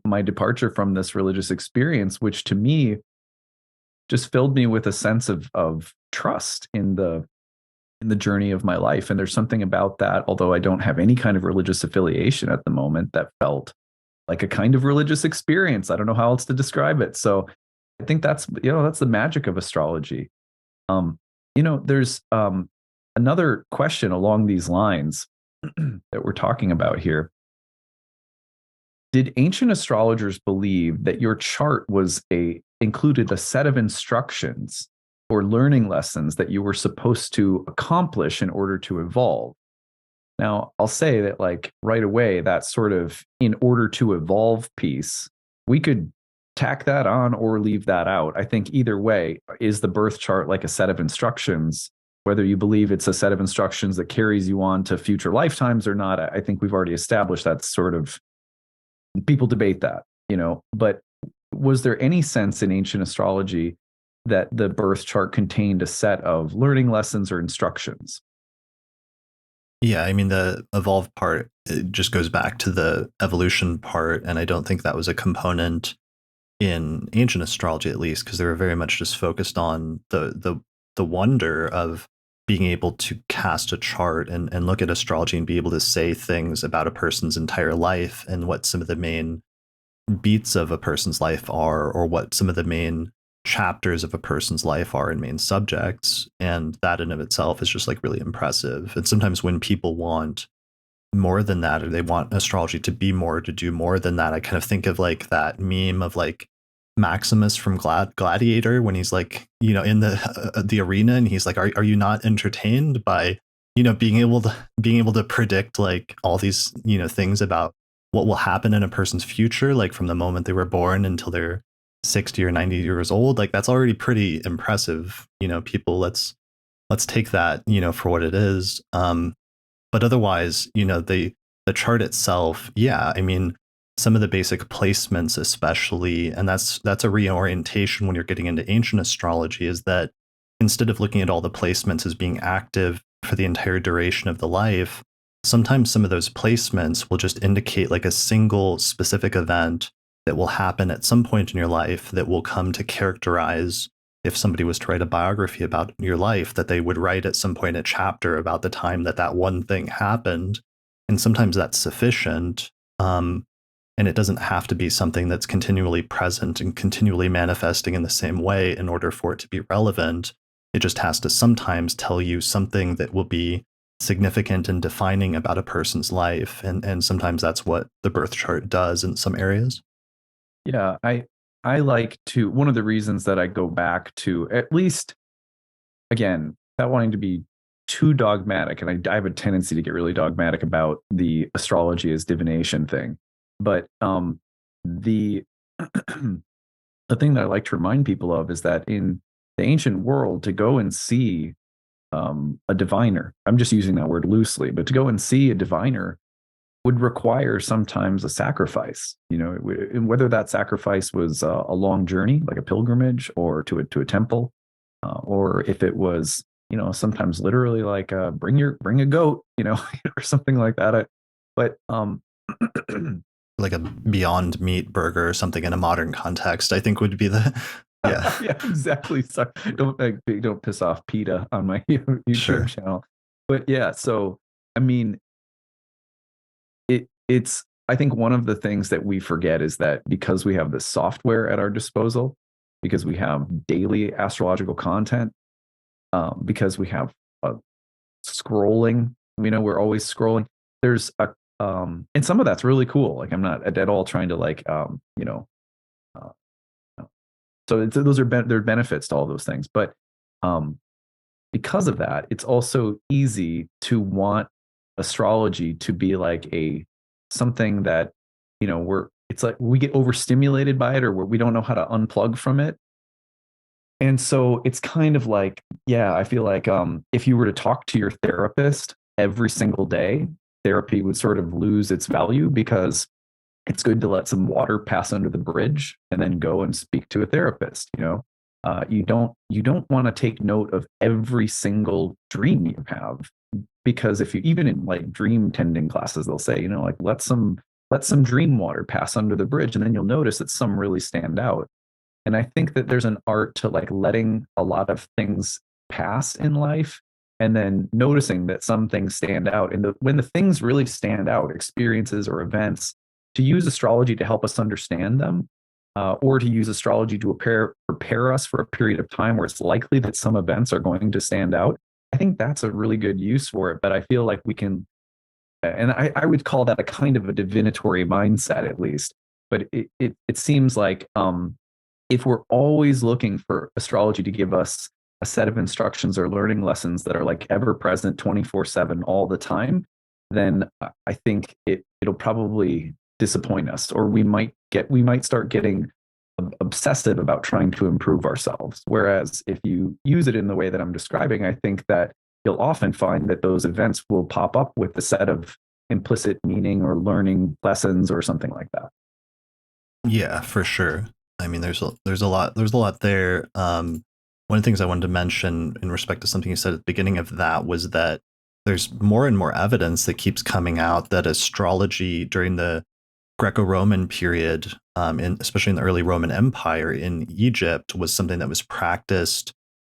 my departure from this religious experience, which to me just filled me with a sense of trust in the journey of my life. And there's something about that, although I don't have any kind of religious affiliation at the moment, that felt like a kind of religious experience. I don't know how else to describe it. So I think that's the magic of astrology. There's another question along these lines that we're talking about here. Did ancient astrologers believe that your chart included a set of instructions or learning lessons that you were supposed to accomplish in order to evolve? Now, I'll say that like right away, that sort of in order to evolve piece, we could tack that on or leave that out. I think either way, is the birth chart like a set of instructions? Whether you believe it's a set of instructions that carries you on to future lifetimes or not, I think we've already established that sort of people debate that, but was there any sense in ancient astrology that the birth chart contained a set of learning lessons or instructions? Yeah, I mean the evolve part, it just goes back to the evolution part, and I don't think that was a component in ancient astrology, at least, because they were very much just focused on the wonder of being able to cast a chart and look at astrology and be able to say things about a person's entire life and what some of the main beats of a person's life are, or what some of the main chapters of a person's life are and main subjects. And that in of itself is just like really impressive. And sometimes when people want more than that, or they want astrology to be more, to do more than that, I kind of think of like that meme of like Maximus from Gladiator when he's like, in the arena, and he's like, are you not entertained by, being able to predict like all these, things about what will happen in a person's future, like from the moment they were born until they're 60 or 90 years old. Like that's already pretty impressive. People, let's take that, for what it is. But otherwise, the chart itself, yeah, I mean, some of the basic placements, especially, and that's a reorientation when you're getting into ancient astrology, is that instead of looking at all the placements as being active for the entire duration of the life, sometimes some of those placements will just indicate like a single specific event that will happen at some point in your life that will come to characterize, if somebody was to write a biography about your life, that they would write at some point a chapter about the time that that one thing happened. And sometimes that's sufficient. And it doesn't have to be something that's continually present and continually manifesting in the same way in order for it to be relevant. It just has to sometimes tell you something that will be significant and defining about a person's life. And sometimes that's what the birth chart does in some areas. Yeah, I like to, one of the reasons that I go back to, at least, again, without wanting to be too dogmatic, and I have a tendency to get really dogmatic about the astrology as divination thing, but the the thing that I like to remind people of is that in the ancient world, to go and see a diviner, I'm just using that word loosely, but to go and see a diviner would require sometimes a sacrifice, and whether that sacrifice was a long journey, like a pilgrimage, or to a temple, or if it was, sometimes literally like bring a goat, or something like that. But like a Beyond Meat burger or something in a modern context, I think would be the yeah. Yeah, exactly. Sorry, don't piss off PETA on my YouTube Sure. channel. But yeah, so I mean, it's I think one of the things that we forget is that because we have the software at our disposal, because we have daily astrological content, because we have scrolling, we're always scrolling. There's a and some of that's really cool. Like I'm not at all trying to like uh, so those are there are benefits to all those things, but um, because of that, it's also easy to want astrology to be like a something that it's like we get overstimulated by it, or we don't know how to unplug from it. And so it's kind of like, yeah, I feel like if you were to talk to your therapist every single day, therapy would sort of lose its value, because it's good to let some water pass under the bridge and then go and speak to a therapist. You don't want to take note of every single dream you have, because if you, even in like dream tending classes, they'll say, like let some dream water pass under the bridge, and then you'll notice that some really stand out. And I think that there's an art to like letting a lot of things pass in life, and then noticing that some things stand out. And when the things really stand out, experiences or events, to use astrology to help us understand them, or to use astrology to prepare us for a period of time where it's likely that some events are going to stand out. I think that's a really good use for it. But I feel like we can, and I would call that a kind of a divinatory mindset, at least. But it seems like if we're always looking for astrology to give us a set of instructions or learning lessons that are like ever present 24/7 all the time, then I think it'll probably disappoint us, or we might start getting obsessive about trying to improve ourselves. Whereas if you use it in the way that I'm describing, I think that you'll often find that those events will pop up with a set of implicit meaning or learning lessons or something like that. Yeah, for sure. I mean, there's a lot there. One of the things I wanted to mention in respect to something you said at the beginning of that was that there's more and more evidence that keeps coming out that astrology during the Greco-Roman period, especially in the early Roman Empire in Egypt, was something that was practiced,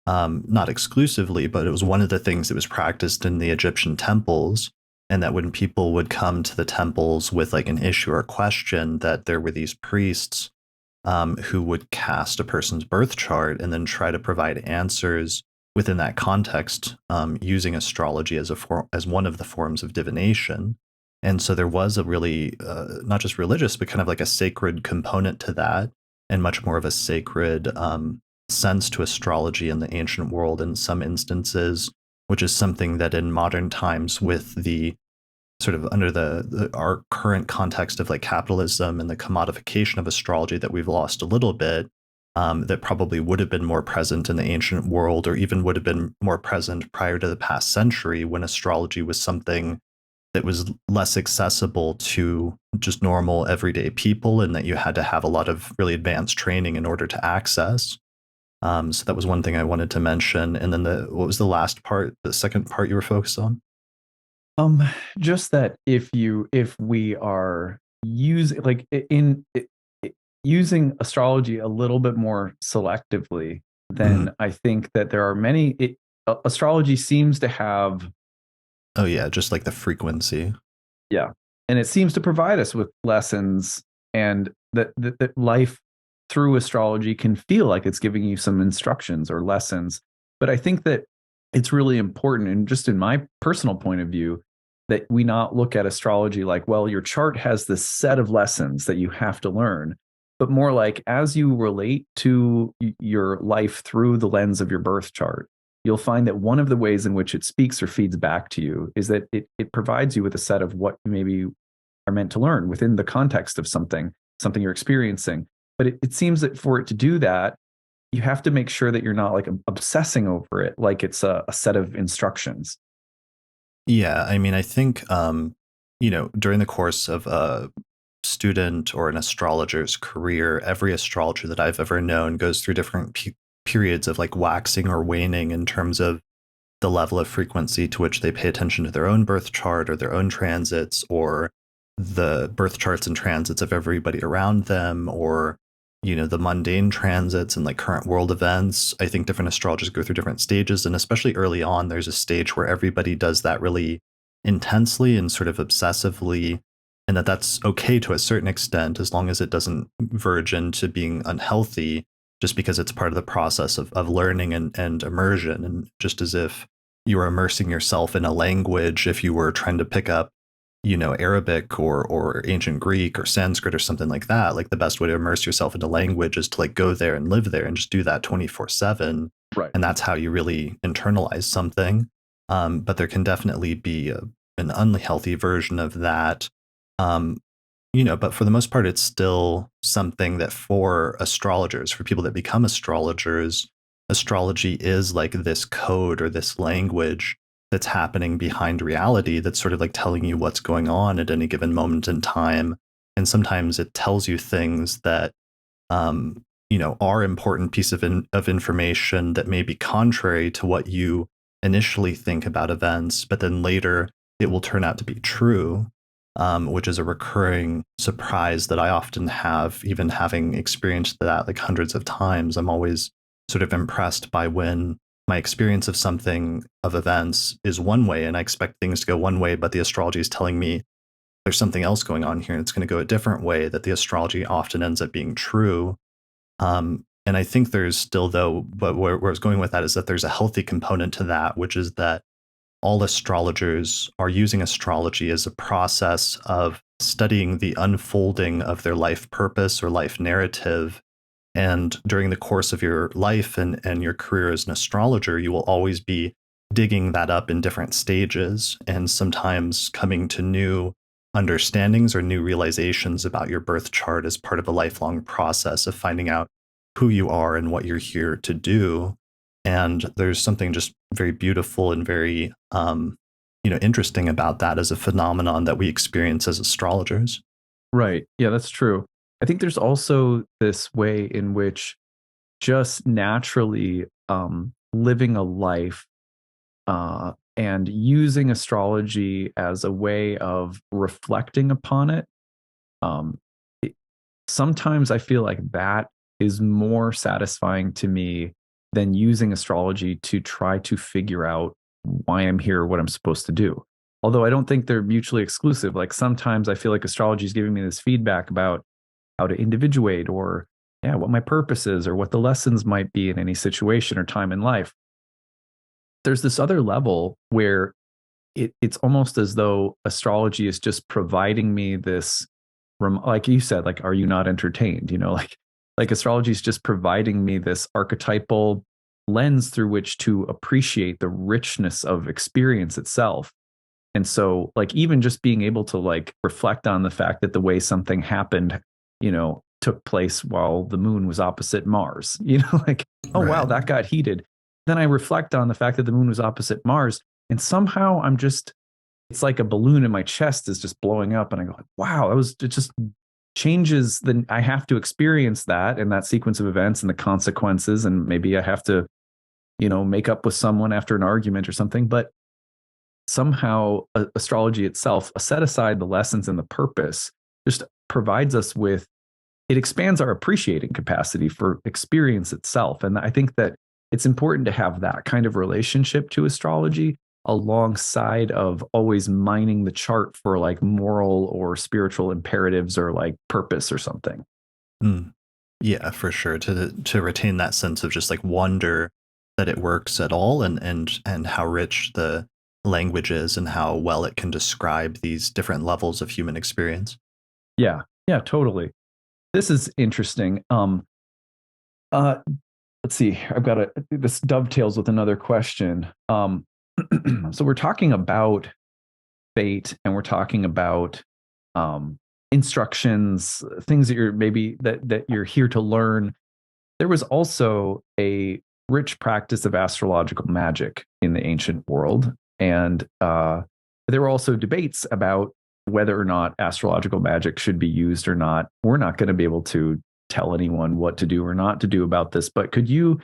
not exclusively, but it was one of the things that was practiced in the Egyptian temples. And that when people would come to the temples with like an issue or question, that there were these priests who would cast a person's birth chart and then try to provide answers within that context, using astrology as one of the forms of divination. And so there was a really not just religious, but kind of like a sacred component to that. and much more of a sacred sense to astrology in the ancient world in some instances, which is something that in modern times, with the sort of under our current context of like capitalism and the commodification of astrology, that we've lost a little bit. That probably would have been more present in the ancient world, or even would have been more present prior to the past century, when astrology was something that was less accessible to just normal everyday people, and that you had to have a lot of really advanced training in order to access. So that was one thing I wanted to mention. And then what was the last part, the second part you were focused on? Um, just that if we are using like using astrology a little bit more selectively, Mhm. then I think that there are astrology seems to have, Oh yeah, just like the frequency. yeah, and it seems to provide us with lessons, and that life through astrology can feel like it's giving you some instructions or lessons. But I think that it's really important, and just in my personal point of view, that we not look at astrology like, well, your chart has this set of lessons that you have to learn, but more like as you relate to your life through the lens of your birth chart, you'll find that one of the ways in which it speaks or feeds back to you is that it provides you with a set of what you maybe are meant to learn within the context of something you're experiencing. But it seems that for it to do that, you have to make sure that you're not like obsessing over it like it's a set of instructions. Yeah, I mean, I think during the course of a student or an astrologer's career, every astrologer that I've ever known goes through different periods of like waxing or waning in terms of the level of frequency to which they pay attention to their own birth chart or their own transits, or the birth charts and transits of everybody around them, or the mundane transits and like current world events. I think different astrologers go through different stages, and especially early on there's a stage where everybody does that really intensely and sort of obsessively, and that's okay to a certain extent, as long as it doesn't verge into being unhealthy, just because it's part of the process of learning and immersion. And just as if you were immersing yourself in a language, if you were trying to pick up Arabic or ancient Greek or Sanskrit or something like that, like the best way to immerse yourself into language is to like go there and live there and just do that 24/7. Right. And that's how you really internalize something. But there can definitely be an unhealthy version of that. Um, but for the most part, it's still something that for astrologers, for people that become astrologers, astrology is like this code or this language that's happening behind reality, that's sort of like telling you what's going on at any given moment in time. And sometimes it tells you things that are important piece of information that may be contrary to what you initially think about events, but then later it will turn out to be true, which is a recurring surprise that I often have, even having experienced that like hundreds of times. I'm always sort of impressed by when my experience of something, of events, is one way and I expect things to go one way, but the astrology is telling me there's something else going on here and it's going to go a different way, that the astrology often ends up being true. And I think there's still, though, but where I was going with that is that there's a healthy component to that, which is that all astrologers are using astrology as a process of studying the unfolding of their life purpose or life narrative. And during the course of your life and your career as an astrologer, you will always be digging that up in different stages, and sometimes coming to new understandings or new realizations about your birth chart as part of a lifelong process of finding out who you are and what you're here to do. And there's something just very beautiful and very interesting about that as a phenomenon that we experience as astrologers. Right. Yeah, that's true. I think there's also this way in which just naturally living a life and using astrology as a way of reflecting upon it. Um, it sometimes I feel like that is more satisfying to me than using astrology to try to figure out why I'm here, what I'm supposed to do. Although I don't think they're mutually exclusive. Like sometimes I feel like astrology is giving me this feedback about how to individuate, or yeah, what my purpose is, or what the lessons might be in any situation or time in life. There's this other level where it's almost as though astrology is just providing me this, like you said, like, are you not entertained? Like like astrology is just providing me this archetypal lens through which to appreciate the richness of experience itself. And so, like, even just being able to like reflect on the fact that the way something happened, took place while the moon was opposite Mars, like, oh, wow, Right. that got heated. Then I reflect on the fact that the moon was opposite Mars. And somehow it's like a balloon in my chest is just blowing up. And I go, wow, it just changes. Then I have to experience that and that sequence of events and the consequences. And maybe I have to, make up with someone after an argument or something. But somehow astrology itself, set aside the lessons and the purpose, just provides us with, it expands our appreciating capacity for experience itself. And I think that it's important to have that kind of relationship to astrology alongside of always mining the chart for like moral or spiritual imperatives or like purpose or something. Mm. Yeah, for sure. To retain that sense of just like wonder that it works at all, and how rich the language is and how well it can describe these different levels of human experience. Yeah. Yeah, totally. This is interesting. Uh let's see. This dovetails with another question. So we're talking about fate and we're talking about instructions, things that that you're here to learn. There was also a rich practice of astrological magic in the ancient world. And there were also debates about whether or not astrological magic should be used or not. We're not going to be able to tell anyone what to do or not to do about this, but could you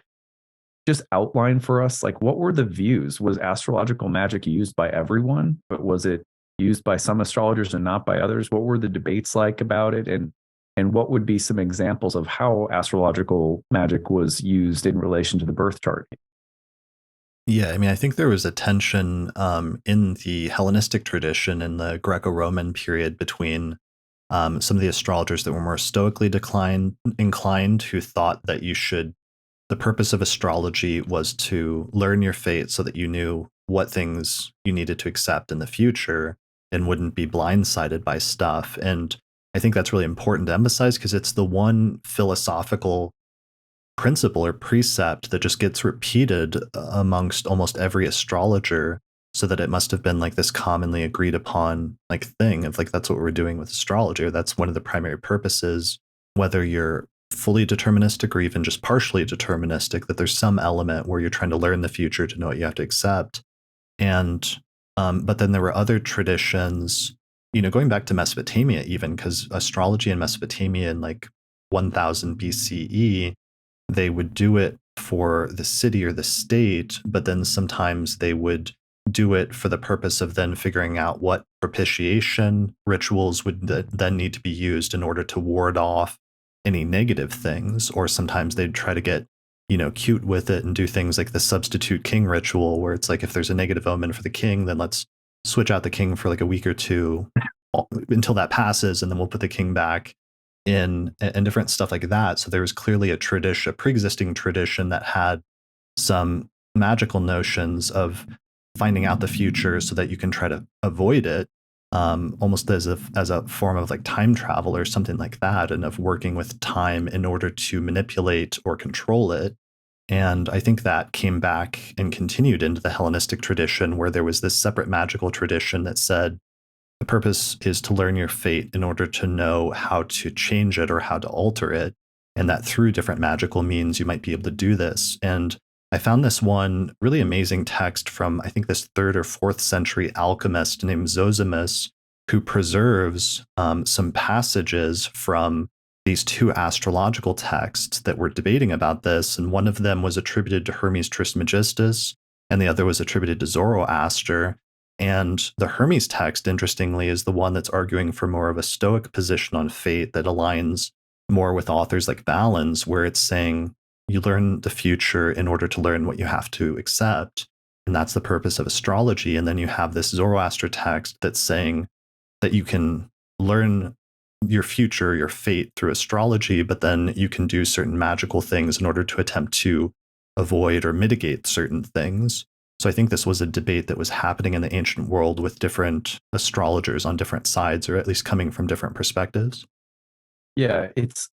just outline for us, like, what were the views? Was astrological magic used by everyone, but was it used by some astrologers and not by others? What were the debates like about it? And what would be some examples of how astrological magic was used in relation to the birth chart? Yeah, I mean, I think there was a tension in the Hellenistic tradition in the Greco-Roman period between some of the astrologers that were more stoically inclined, who thought that the purpose of astrology was to learn your fate so that you knew what things you needed to accept in the future and wouldn't be blindsided by stuff. And I think that's really important to emphasize because it's the one philosophical principle or precept that just gets repeated amongst almost every astrologer, so that it must have been like this commonly agreed upon like thing of like, that's what we're doing with astrology, or that's one of the primary purposes, whether you're fully deterministic or even just partially deterministic, that there's some element where you're trying to learn the future to know what you have to accept. And but then there were other traditions, going back to Mesopotamia, even because astrology in Mesopotamia in like 1000 BCE, they would do it for the city or the state, but then sometimes they would do it for the purpose of then figuring out what propitiation rituals would then need to be used in order to ward off any negative things. Or sometimes they'd try to get, cute with it and do things like the substitute king ritual, where it's like, if there's a negative omen for the king, then let's switch out the king for like a week or two until that passes, and then we'll put the king back in, and different stuff like that. So there was clearly a pre-existing tradition that had some magical notions of finding out the future so that you can try to avoid it, almost as a form of like time travel or something like that, and of working with time in order to manipulate or control it. And I think that came back and continued into the Hellenistic tradition, where there was this separate magical tradition that said the purpose is to learn your fate in order to know how to change it or how to alter it, and that through different magical means you might be able to do this. And I found this one really amazing text from, I think, this 3rd or 4th century alchemist named Zosimus, who preserves some passages from these 2 astrological texts that were debating about this. And one of them was attributed to Hermes Trismegistus, and the other was attributed to Zoroaster. And the Hermes text, interestingly, is the one that's arguing for more of a Stoic position on fate that aligns more with authors like Valens, where it's saying you learn the future in order to learn what you have to accept. And that's the purpose of astrology. And then you have this Zoroaster text that's saying that you can learn your future, your fate through astrology, but then you can do certain magical things in order to attempt to avoid or mitigate certain things. So I think this was a debate that was happening in the ancient world with different astrologers on different sides, or at least coming from different perspectives. Yeah, it's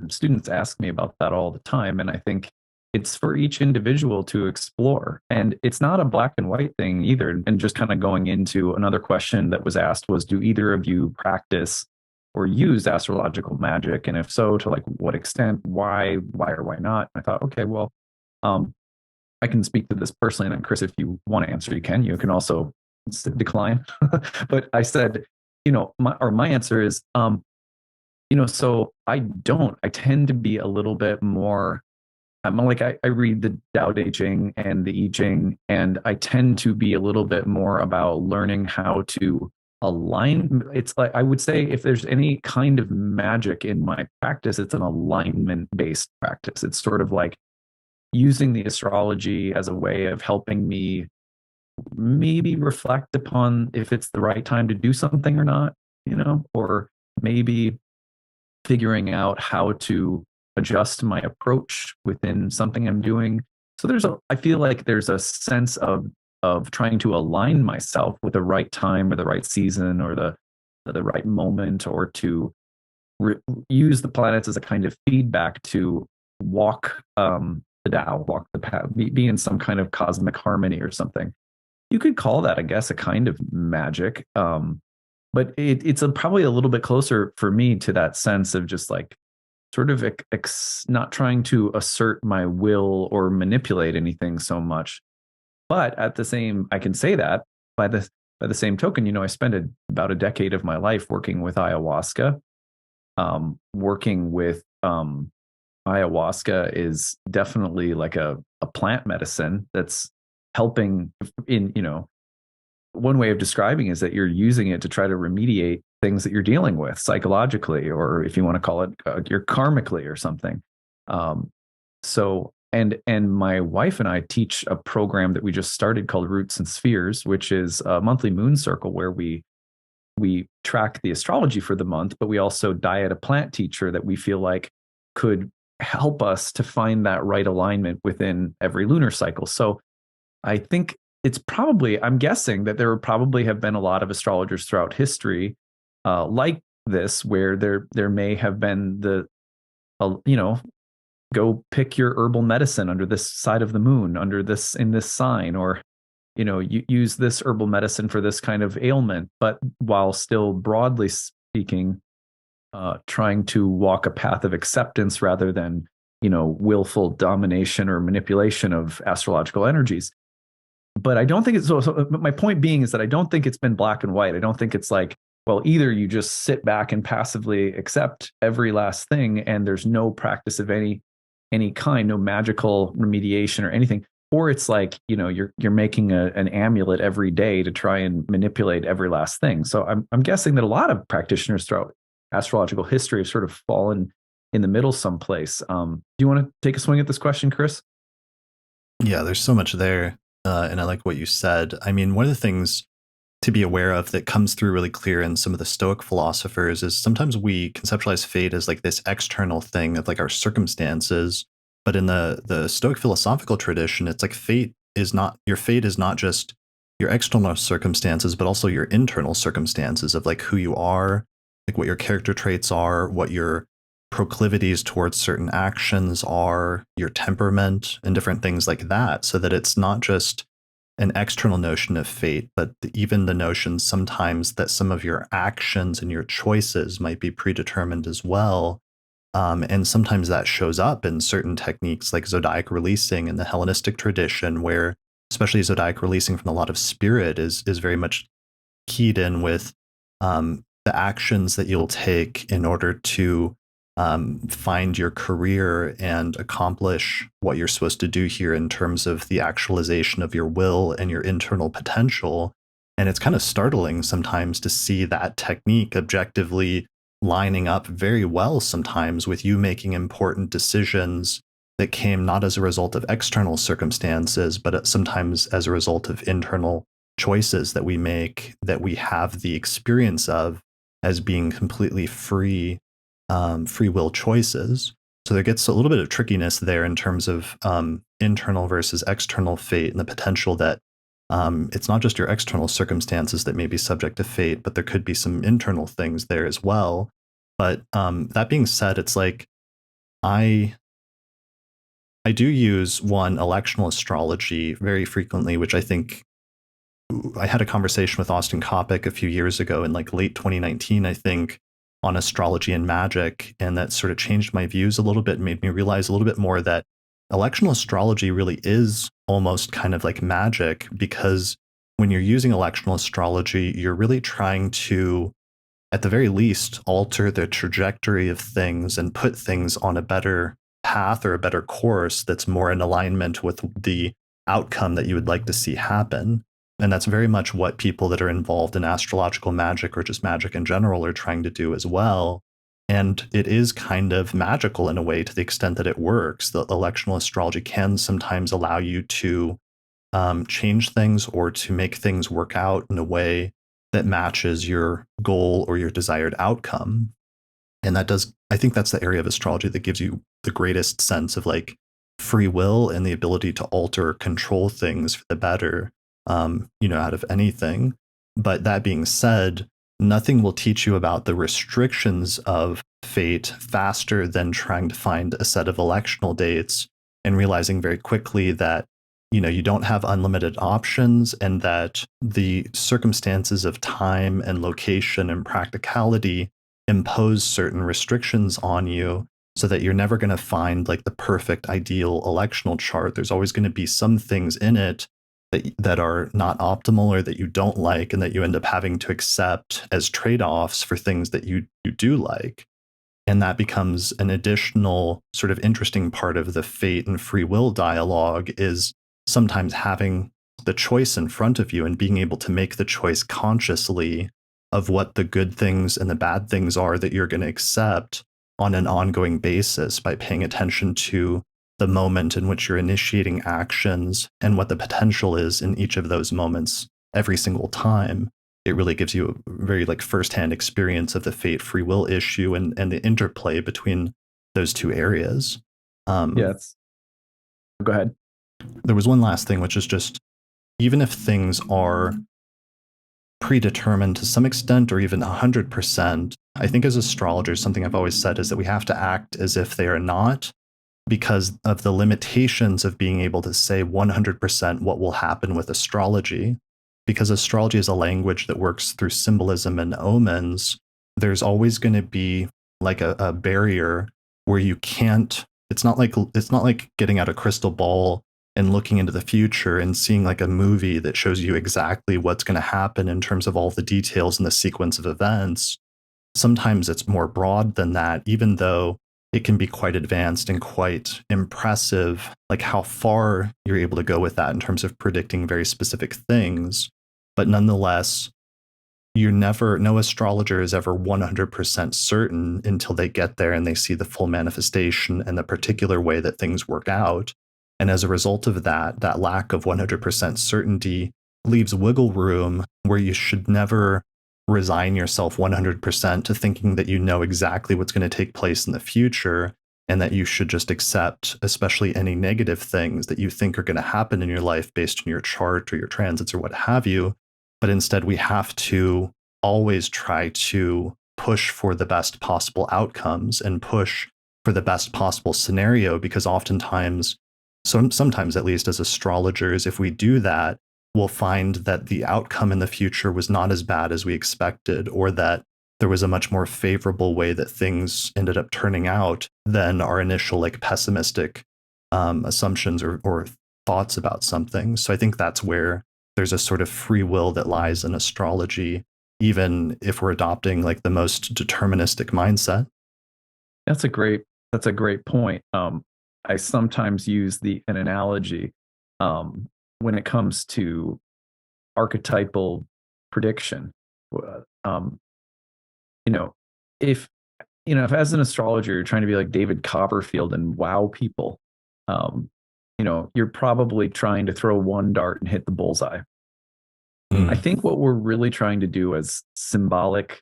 students ask me about that all the time. And I think it's for each individual to explore. And it's not a black and white thing either. And just kind of going into another question that was asked was, do either of you practice or use astrological magic? And if so, to like what extent, why or why not? I thought, okay, well, um, I can speak to this personally. And then Chris, if you want to answer, you can. You can also decline. But I said, my answer is, so I tend to be a little bit more, I'm like, I read the Tao Te Ching and the I Ching, and I tend to be a little bit more about learning how to align. It's like, I would say if there's any kind of magic in my practice, it's an alignment based practice. It's sort of like using the astrology as a way of helping me maybe reflect upon if it's the right time to do something or not, or maybe figuring out how to adjust my approach within something I'm doing. So I feel like there's a sense of trying to align myself with the right time or the right season or the right moment, or to use the planets as a kind of feedback to walk the Tao, walk the path, be in some kind of cosmic harmony or something. You could call that, I guess, a kind of magic. But it's probably a little bit closer for me to that sense of just like sort of not trying to assert my will or manipulate anything so much. But I can say that by the same token, I spent about a decade of my life working with ayahuasca. Working with ayahuasca is definitely like a plant medicine that's helping in, one way of describing is that you're using it to try to remediate things that you're dealing with psychologically, or if you want to call it, you're karmically or something. So, and my wife and I teach a program that we just started called Roots and Spheres, which is a monthly moon circle where we track the astrology for the month, but we also diet a plant teacher that we feel like could help us to find that right alignment within every lunar cycle. So I think I'm guessing that there probably have been a lot of astrologers throughout history like this, where there may have been go pick your herbal medicine under this side of the moon, in this sign, or, you use this herbal medicine for this kind of ailment, but while still broadly speaking, trying to walk a path of acceptance rather than, willful domination or manipulation of astrological energies. But I don't think it's so. My point being is that I don't think it's been black and white. I don't think it's like, well, either you just sit back and passively accept every last thing, and there's no practice of any kind, no magical remediation or anything, or it's like, you're making an amulet every day to try and manipulate every last thing. So I'm guessing that a lot of practitioners throughout astrological history have sort of fallen in the middle someplace. Do you want to take a swing at this question, Chris? Yeah, there's so much there. And I like what you said. I mean, one of the things to be aware of that comes through really clear in some of the Stoic philosophers is sometimes we conceptualize fate as like this external thing of like our circumstances. But in the Stoic philosophical tradition, it's like your fate is not just your external circumstances, but also your internal circumstances of like who you are, like what your character traits are, what your proclivities towards certain actions are, your temperament, and different things like that, so that it's not just an external notion of fate, but even the notion sometimes that some of your actions and your choices might be predetermined as well. And sometimes that shows up in certain techniques like zodiac releasing in the Hellenistic tradition, where especially zodiac releasing from a lot of spirit is very much keyed in with the actions that you'll take in order to find your career and accomplish what you're supposed to do here in terms of the actualization of your will and your internal potential. And it's kind of startling sometimes to see that technique objectively lining up very well sometimes with you making important decisions that came not as a result of external circumstances, but sometimes as a result of internal choices that we make, that we have the experience of as being completely free will choices. So there gets a little bit of trickiness there in terms of internal versus external fate, and the potential that it's not just your external circumstances that may be subject to fate, but there could be some internal things there as well. But that being said, it's like I I do use one electional astrology very frequently, which I think I had a conversation with Austin Coppock a few years ago in like late 2019, I think, on astrology and magic. And that sort of changed my views a little bit, made me realize a little bit more that electional astrology really is almost kind of like magic, because when you're using electional astrology, you're really trying to, at the very least, alter the trajectory of things and put things on a better path or a better course that's more in alignment with the outcome that you would like to see happen. And that's very much what people that are involved in astrological magic or just magic in general are trying to do as well. And it is kind of magical in a way to the extent that it works. The electional astrology can sometimes allow you to change things or to make things work out in a way that matches your goal or your desired outcome. And that does, I think that's the area of astrology that gives you the greatest sense of like free will and the ability to alter or control things for the better, out of anything. But that being said, nothing will teach you about the restrictions of fate faster than trying to find a set of electional dates and realizing very quickly that you don't have unlimited options, and that the circumstances of time and location and practicality impose certain restrictions on you, so that you're never going to find like the perfect ideal electional chart. There's always going to be some things in it that are not optimal or that you don't like, and that you end up having to accept as trade-offs for things that you do like. And that becomes an additional sort of interesting part of the fate and free will dialogue, is sometimes having the choice in front of you and being able to make the choice consciously of what the good things and the bad things are that you're going to accept on an ongoing basis, by paying attention to the moment in which you're initiating actions and what the potential is in each of those moments every single time. It really gives you a very like firsthand experience of the fate free will issue and the interplay between those two areas. Yes. Go ahead. There was one last thing, which is just, even if things are predetermined to some extent or even 100%, I think as astrologers, something I've always said is that we have to act as if they are not, because of the limitations of being able to say 100% what will happen with astrology. Because astrology is a language that works through symbolism and omens, there's always going to be like a barrier where you can't, it's not like getting out a crystal ball and looking into the future and seeing like a movie that shows you exactly what's going to happen in terms of all the details and the sequence of events. Sometimes it's more broad than that, even though it can be quite advanced and quite impressive, like how far you're able to go with that in terms of predicting very specific things. But nonetheless, no astrologer is ever 100% certain until they get there and they see the full manifestation and the particular way that things work out. And as a result of that lack of 100% certainty leaves wiggle room where you should never resign yourself 100% to thinking that you know exactly what's going to take place in the future, and that you should just accept, especially any negative things that you think are going to happen in your life based on your chart or your transits or what have you. But instead, we have to always try to push for the best possible outcomes and push for the best possible scenario, because oftentimes, sometimes at least as astrologers, if we do that, we'll find that the outcome in the future was not as bad as we expected, or that there was a much more favorable way that things ended up turning out than our initial like pessimistic assumptions or thoughts about something. So I think that's where there's a sort of free will that lies in astrology, even if we're adopting like the most deterministic mindset. That's a great point. I sometimes use an analogy when it comes to archetypal prediction. Um, if if as an astrologer you're trying to be like David Copperfield and wow people, you're probably trying to throw one dart and hit the bullseye. I think what we're really trying to do as symbolic,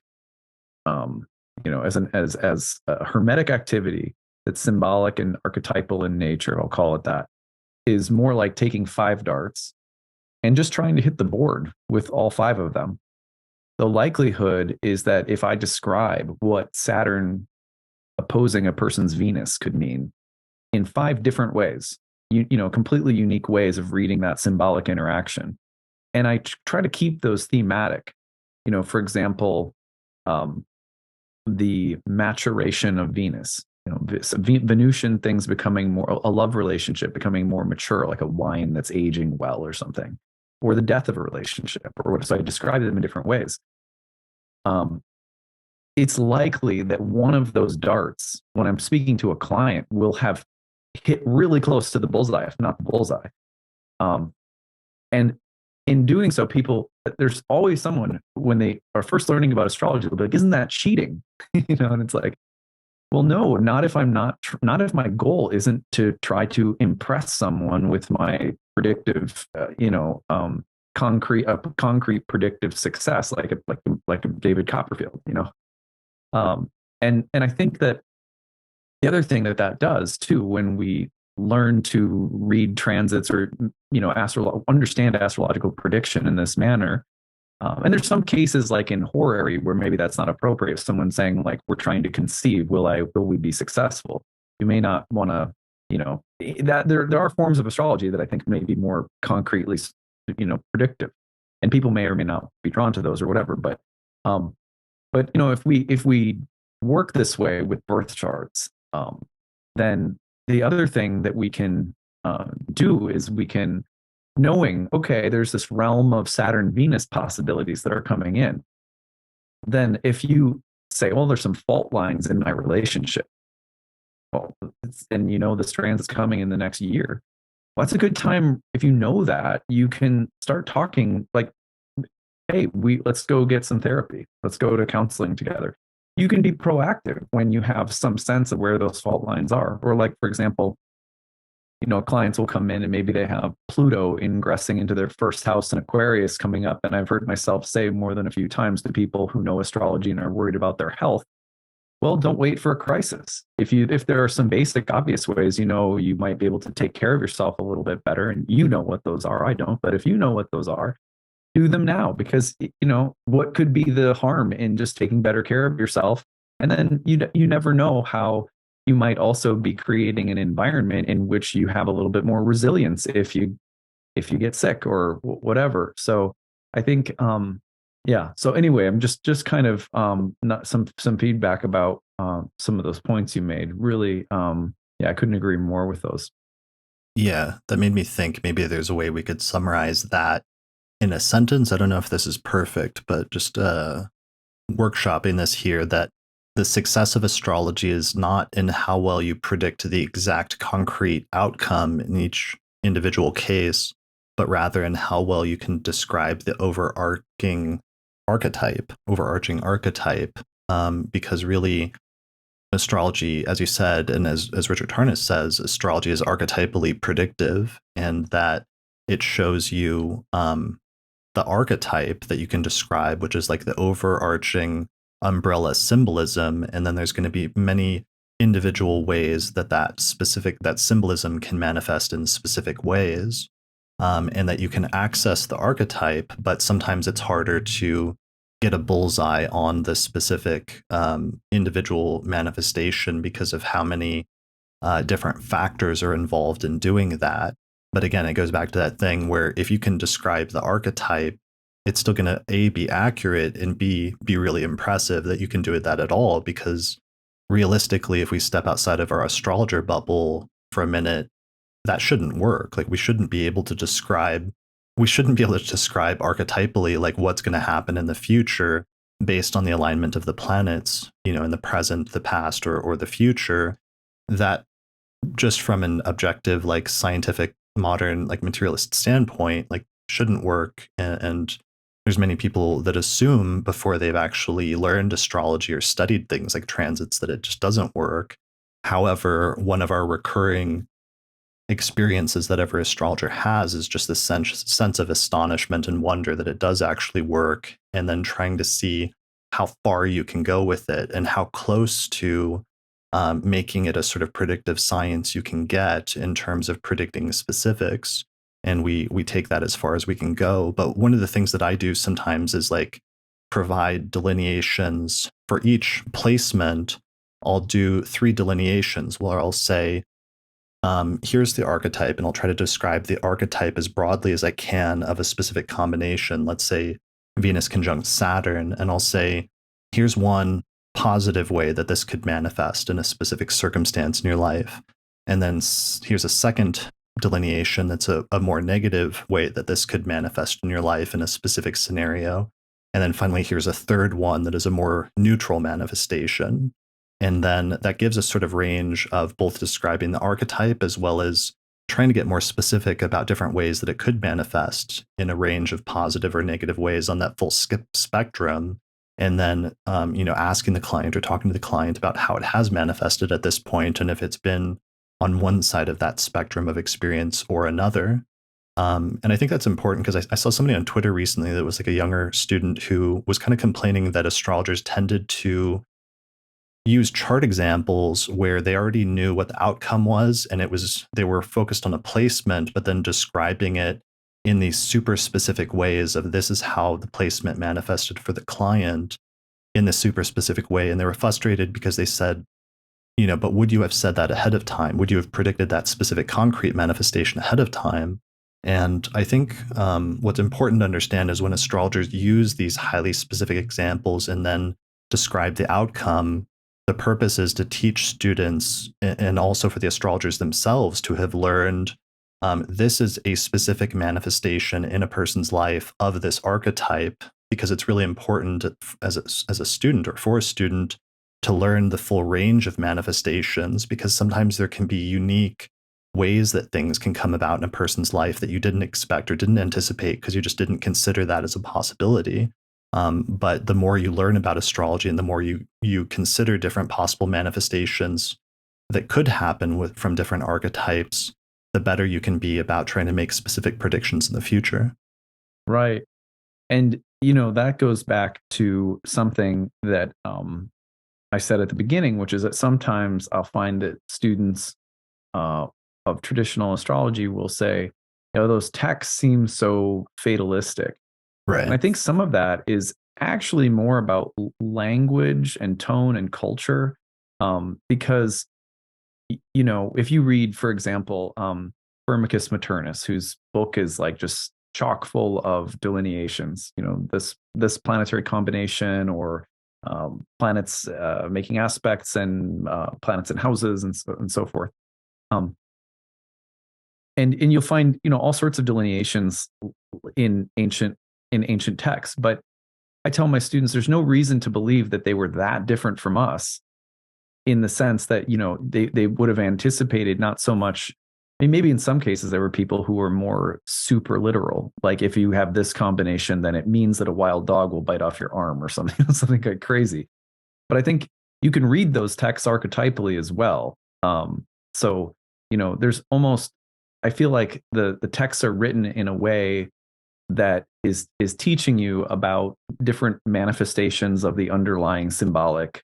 as a hermetic activity that's symbolic and archetypal in nature, I'll call it that, is more like taking 5 darts and just trying to hit the board with all 5 of them. The likelihood is that if I describe what Saturn opposing a person's Venus could mean in 5 different ways, completely unique ways of reading that symbolic interaction. And I try to keep those thematic. For example, um, the maturation of Venus, Venusian things becoming more, a love relationship becoming more mature, like a wine that's aging well or something, or the death of a relationship, or what. So I describe them in different ways. Um, it's likely that one of those darts, when I'm speaking to a client, will have hit really close to the bullseye, if not the bullseye. And in doing so, there's always someone when they are first learning about astrology, they'll be like, "Isn't that cheating?" And it's like, well, no, not if not if my goal isn't to try to impress someone with my predictive, concrete predictive success, like a David Copperfield, and I think that the other thing that does too, when we learn to read transits or understand astrological prediction in this manner, and there's some cases like in horary where maybe that's not appropriate. If someone's saying like, we're trying to conceive, will we be successful? You may not want to, that there are forms of astrology that I think may be more concretely, predictive, and people may or may not be drawn to those or whatever. But if we work this way with birth charts, then the other thing that we can do is we can, knowing, okay, there's this realm of Saturn Venus possibilities that are coming in. Then if you say, well, there's some fault lines in my relationship, well, and this transit's coming in the next year, well, that's a good time. If you know that, you can start talking like, hey, let's go get some therapy. Let's go to counseling together. You can be proactive when you have some sense of where those fault lines are. Or like, for example, clients will come in and maybe they have Pluto ingressing into their first house in Aquarius coming up. And I've heard myself say more than a few times to people who know astrology and are worried about their health, well, don't wait for a crisis. If there are some basic, obvious ways, you might be able to take care of yourself a little bit better, and you know what those are. I don't, but if you know what those are, do them now, because what could be the harm in just taking better care of yourself? And then you never know how you might also be creating an environment in which you have a little bit more resilience if you get sick or whatever. So I think yeah. So anyway, I'm just kind of not some feedback about some of those points you made. Really, yeah, I couldn't agree more with those. Yeah, that made me think maybe there's a way we could summarize that in a sentence. I don't know if this is perfect, but just workshopping this here, that the success of astrology is not in how well you predict the exact concrete outcome in each individual case, but rather in how well you can describe the overarching archetype. Because really, astrology, as you said, and as Richard Harness says, astrology is archetypally predictive, and that it shows you the archetype that you can describe, which is like the overarching umbrella symbolism. And then there's going to be many individual ways that symbolism can manifest in specific ways, and that you can access the archetype, but sometimes it's harder to get a bullseye on the specific individual manifestation because of how many different factors are involved in doing that. But again, it goes back to that thing where if you can describe the archetype, it's still going to A, be accurate, and B, be really impressive that you can do that at all. Because realistically, if we step outside of our astrologer bubble for a minute, that shouldn't work. Like we shouldn't be able to describe archetypally like what's going to happen in the future based on the alignment of the planets, in the present, the past, or the future. That just from an objective, like scientific, modern, like materialist standpoint, like shouldn't work. And there's many people that assume before they've actually learned astrology or studied things like transits that it just doesn't work. However, one of our recurring experiences that every astrologer has is just this sense of astonishment and wonder that it does actually work, and then trying to see how far you can go with it and how close to making it a sort of predictive science you can get in terms of predicting specifics. And we take that as far as we can go. But one of the things that I do sometimes is like provide delineations for each placement I'll do 3 delineations where I'll say, here's the archetype, and I'll try to describe the archetype as broadly as I can of a specific combination. Let's say Venus conjunct Saturn, and I'll say, here's one positive way that this could manifest in a specific circumstance in your life. And then here's a second delineation that's a more negative way that this could manifest in your life in a specific scenario. And then finally, here's a third one that is a more neutral manifestation. And then that gives a sort of range of both describing the archetype as well as trying to get more specific about different ways that it could manifest in a range of positive or negative ways on that full spectrum. And then, asking the client or talking to the client about how it has manifested at this point, and if it's been on one side of that spectrum of experience or another. And I think that's important because I saw somebody on Twitter recently that was like a younger student who was kind of complaining that astrologers tended to use chart examples where they already knew what the outcome was, and they were focused on a placement, but then describing it in these super specific ways of this is how the placement manifested for the client in this super specific way. And they were frustrated because they said, but would you have said that ahead of time? Would you have predicted that specific concrete manifestation ahead of time? And I think what's important to understand is when astrologers use these highly specific examples and then describe the outcome, the purpose is to teach students and also for the astrologers themselves to have learned this is a specific manifestation in a person's life of this archetype, because it's really important as a student or for a student to learn the full range of manifestations, because sometimes there can be unique ways that things can come about in a person's life that you didn't expect or didn't anticipate because you just didn't consider that as a possibility. But the more you learn about astrology and the more you consider different possible manifestations that could happen from different archetypes, the better you can be about trying to make specific predictions in the future. Right. And, that goes back to something that I said at the beginning, which is that sometimes I'll find that students of traditional astrology will say, those texts seem so fatalistic. Right. And I think some of that is actually more about language and tone and culture. Because, if you read, for example, Firmicus Maternus, whose book is like just chock full of delineations, this planetary combination or planets making aspects and planets in houses and so forth. And you'll find, all sorts of delineations in ancient texts. But I tell my students there's no reason to believe that they were that different from us, in the sense that, they would have anticipated not so much. I mean, maybe in some cases there were people who were more super literal. Like if you have this combination, then it means that a wild dog will bite off your arm or something, something like crazy. But I think you can read those texts archetypally as well. So, there's almost, I feel like the texts are written in a way that is teaching you about different manifestations of the underlying symbolic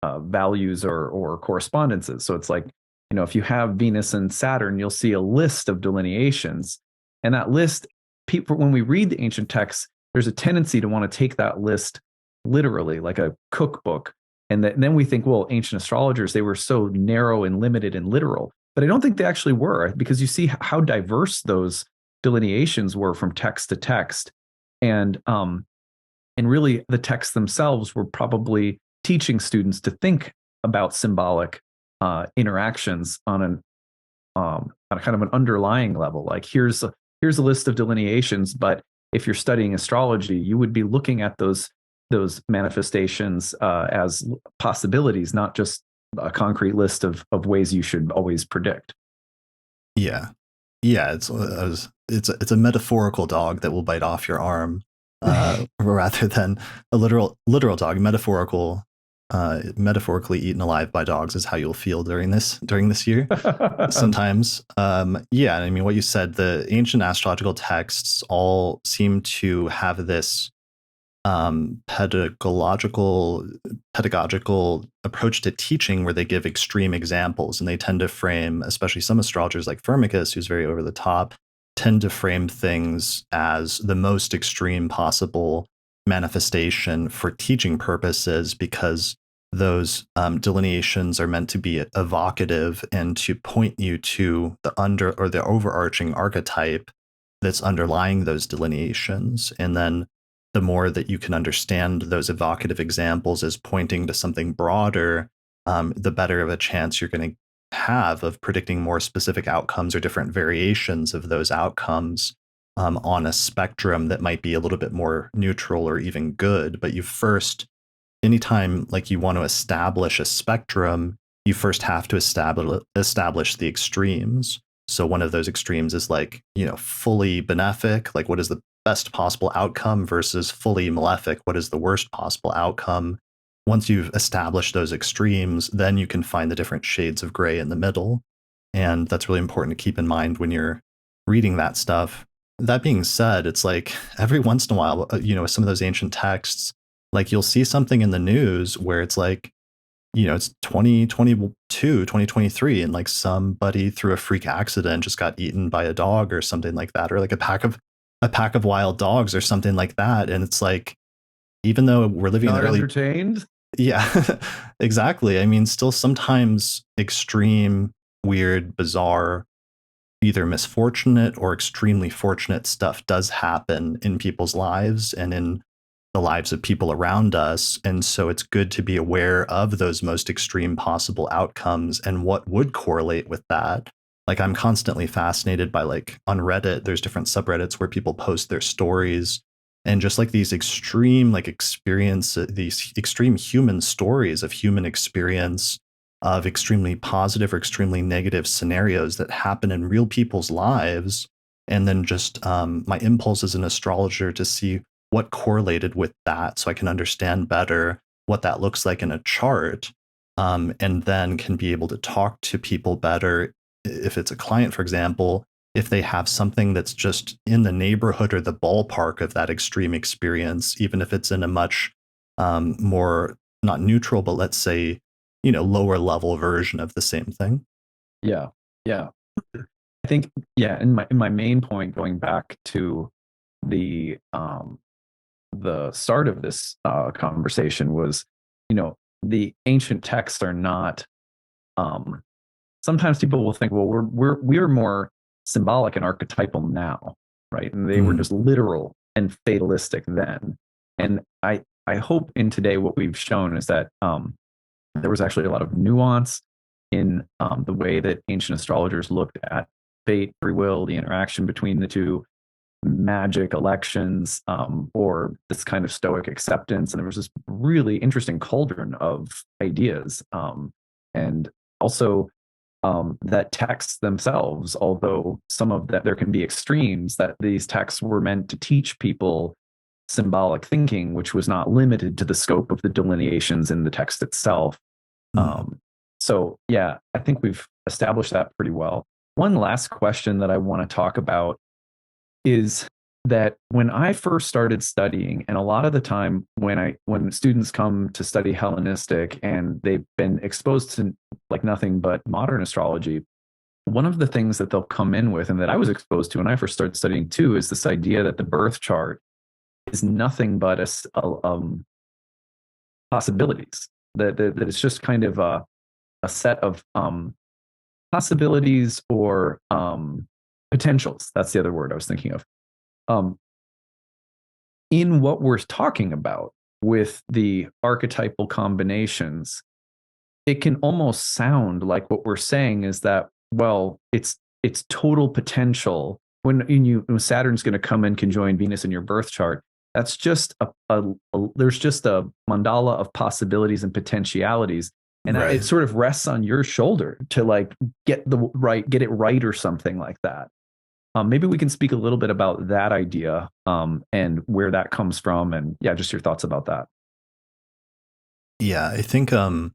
values or correspondences. So it's like, if you have Venus and Saturn, you'll see a list of delineations. And that list, people, when we read the ancient texts, there's a tendency to want to take that list literally, like a cookbook. And then we think, well, ancient astrologers, they were so narrow and limited and literal. But I don't think they actually were, because you see how diverse those delineations were from text to text. And really the texts themselves were probably teaching students to think about symbolic interactions on a kind of an underlying level. Like here's a list of delineations, but if you're studying astrology, you would be looking at those manifestations as possibilities, not just a concrete list of ways you should always predict. Yeah. It's a metaphorical dog that will bite off your arm, rather than a literal dog. Metaphorically eaten alive by dogs is how you'll feel during this year. Sometimes, I mean, what you said, the ancient astrological texts all seem to have this pedagogical approach to teaching where they give extreme examples, and they tend to frame, especially some astrologers like Firmicus, who's very over the top, tend to frame things as the most extreme possible manifestation for teaching purposes, because those delineations are meant to be evocative and to point you to the under or the overarching archetype that's underlying those delineations. And then the more that you can understand those evocative examples as pointing to something broader, the better of a chance you're going to have of predicting more specific outcomes or different variations of those outcomes on a spectrum that might be a little bit more neutral or even good. But you first, anytime like you want to establish a spectrum, you first have to establish the extremes. So one of those extremes is like, fully benefic, like what is the best possible outcome versus fully malefic, what is the worst possible outcome. Once you've established those extremes, then you can find the different shades of gray in the middle. And that's really important to keep in mind when you're reading that stuff. That being said, it's like every once in a while, some of those ancient texts, like you'll see something in the news where it's like, it's 2022, 2023, and like somebody through a freak accident just got eaten by a dog or something like that, or like a pack of wild dogs or something like that. And it's like, even though we're living in the early entertained. Yeah, exactly. I mean, still sometimes extreme, weird, bizarre, either misfortunate or extremely fortunate stuff does happen in people's lives and in the lives of people around us. And so it's good to be aware of those most extreme possible outcomes and what would correlate with that. Like I'm constantly fascinated by like on Reddit, there's different subreddits where people post their stories and just like these extreme like experience, these extreme human stories of human experience of extremely positive or extremely negative scenarios that happen in real people's lives. And then just my impulse as an astrologer to see what correlated with that so I can understand better what that looks like in a chart, and then can be able to talk to people better. If it's a client, for example, if they have something that's just in the neighborhood or the ballpark of that extreme experience, even if it's in a much more not neutral, but let's say, lower level version of the same thing. Yeah. Yeah. I think, yeah, in my main point, going back to the start of this conversation was, the ancient texts are not. Sometimes people will think, well, we're more symbolic and archetypal now, right? And they were just literal and fatalistic then. And I hope in today what we've shown is that there was actually a lot of nuance in the way that ancient astrologers looked at fate, free will, the interaction between the two, magic, elections, or this kind of stoic acceptance. And there was this really interesting cauldron of ideas. And also that texts themselves, although some of that there can be extremes, that these texts were meant to teach people symbolic thinking, which was not limited to the scope of the delineations in the text itself. So yeah, I think we've established that pretty well. One last question that I want to talk about is that when I first started studying, and a lot of the time when students come to study Hellenistic and they've been exposed to like nothing but modern astrology, one of the things that they'll come in with, and that I was exposed to when I first started studying too, is this idea that the birth chart is nothing but possibilities. That it's just kind of a set of possibilities or potentials. That's the other word I was thinking of. In what we're talking about with the archetypal combinations, it can almost sound like what we're saying is that, well, it's total potential. When Saturn's going to come and conjoin Venus in your birth chart, that's just there's just a mandala of possibilities and potentialities. And right. It sort of rests on your shoulder to like get it right or something like that. Maybe we can speak a little bit about that idea and where that comes from, and yeah, just your thoughts about that. Yeah, I think in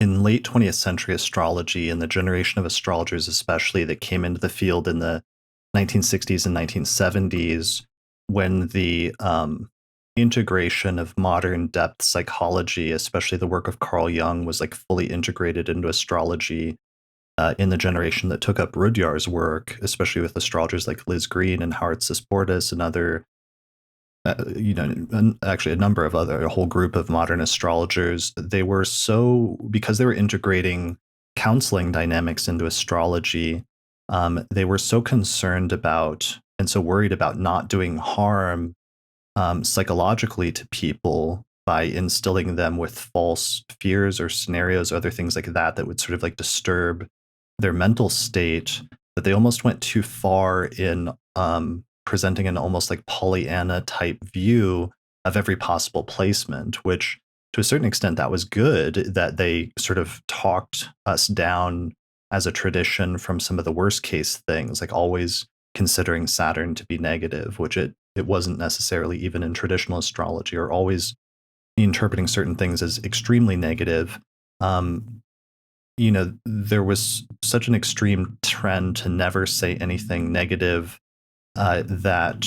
late 20th century astrology and the generation of astrologers, especially that came into the field in the 1960s and 1970s, when the integration of modern depth psychology, especially the work of Carl Jung, was like fully integrated into astrology. In the generation that took up Rudyard's work, especially with astrologers like Liz Green and Howard Sisportis and other actually a whole group of modern astrologers, because they were integrating counseling dynamics into astrology, they were so concerned about and so worried about not doing harm psychologically to people by instilling them with false fears or scenarios, other things like that, that would sort of like disturb their mental state, that they almost went too far in presenting an almost like Pollyanna type view of every possible placement, which to a certain extent that was good, that they sort of talked us down as a tradition from some of the worst case things, like always considering Saturn to be negative, which it wasn't necessarily even in traditional astrology, or always interpreting certain things as extremely negative. There was such an extreme trend to never say anything negative that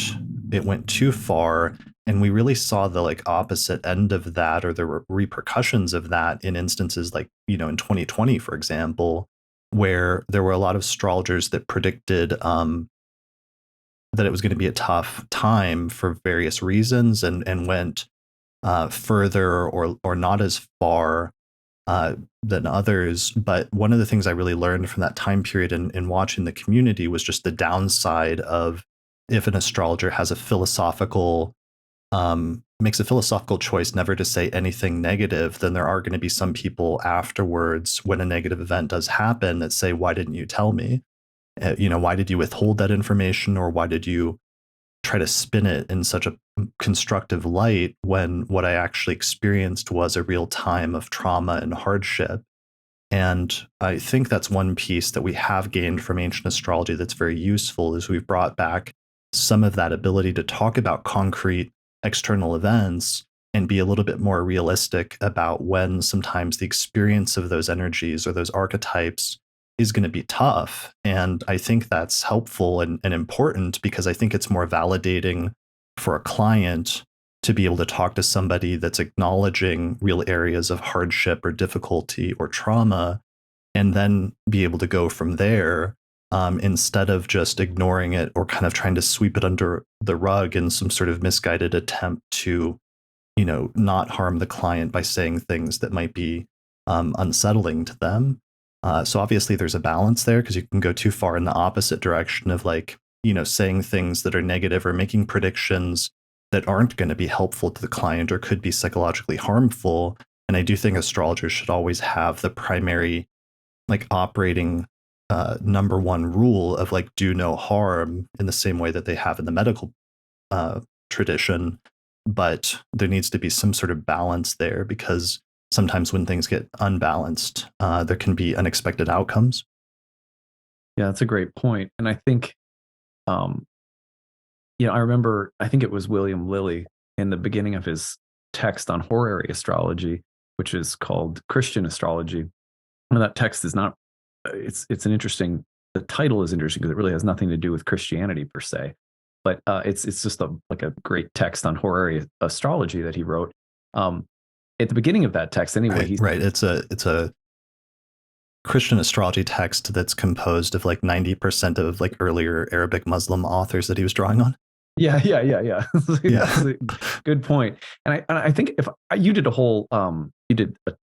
it went too far. And we really saw the like opposite end of that, or the repercussions of that, in instances like, in 2020, for example, where there were a lot of astrologers that predicted that it was going to be a tough time for various reasons, and went further or not as far than others. But one of the things I really learned from that time period in watching the community was just the downside of, if an astrologer has a philosophical makes a philosophical choice never to say anything negative, then there are going to be some people afterwards, when a negative event does happen, that say, why didn't you tell me? Why did you withhold that information, or why did you try to spin it in such a constructive light, when what I actually experienced was a real time of trauma and hardship? And I think that's one piece that we have gained from ancient astrology that's very useful, is we've brought back some of that ability to talk about concrete external events and be a little bit more realistic about when sometimes the experience of those energies or those archetypes is going to be tough. And I think that's helpful and important, because I think it's more validating for a client to be able to talk to somebody that's acknowledging real areas of hardship or difficulty or trauma, and then be able to go from there, instead of just ignoring it or kind of trying to sweep it under the rug in some sort of misguided attempt to, not harm the client by saying things that might be unsettling to them. So obviously there's a balance there, because you can go too far in the opposite direction of like, saying things that are negative or making predictions that aren't going to be helpful to the client or could be psychologically harmful. And I do think astrologers should always have the primary, like, operating number one rule of like, do no harm, in the same way that they have in the medical tradition. But there needs to be some sort of balance there, because sometimes when things get unbalanced, there can be unexpected outcomes. Yeah, that's a great point. And I think, I remember, I think it was William Lilly in the beginning of his text on horary astrology, which is called Christian Astrology. And that text is not, it's an interesting, the title is interesting because it really has nothing to do with Christianity per se, but it's just like a great text on horary astrology that he wrote. At the beginning of that text, anyway, right. It's a Christian astrology text that's composed of like 90% of like earlier Arabic Muslim authors that he was drawing on. Yeah. Yeah. Good point. And I think if you did a whole,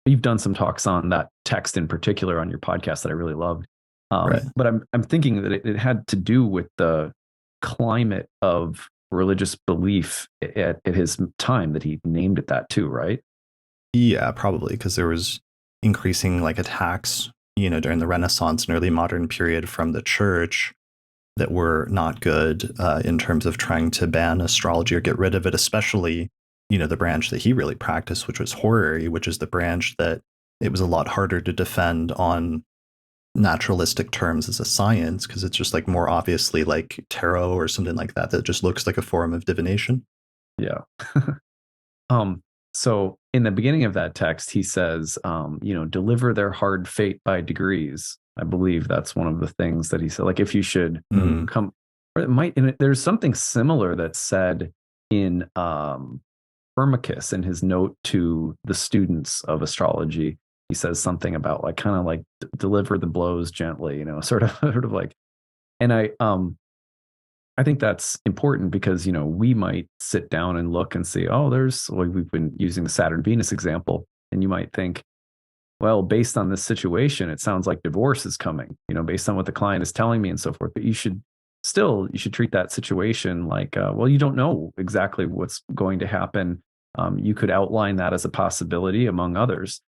you've done some talks on that text in particular on your podcast that I really loved. Right. But I'm thinking that it had to do with the climate of religious belief at his time, that he named it that too, right? Yeah, probably, because there was increasing like attacks, during the Renaissance and early modern period from the church, that were not good in terms of trying to ban astrology or get rid of it, especially, the branch that he really practiced, which was horary, which is the branch that it was a lot harder to defend on naturalistic terms as a science, because it's just like more obviously like tarot or something like that, that just looks like a form of divination. Yeah. So in the beginning of that text, he says, deliver their hard fate by degrees. I believe that's one of the things that he said. Like, if you should come, or it might. And there's something similar that's said in Firmicus in his note to the students of astrology. He says something about like kind of like deliver the blows gently, sort of like. And I I think that's important because, we might sit down and look and see, we've been using the Saturn Venus example, and you might think, well, based on this situation, it sounds like divorce is coming, based on what the client is telling me and so forth. But you should treat that situation like, well, you don't know exactly what's going to happen. You could outline that as a possibility among others.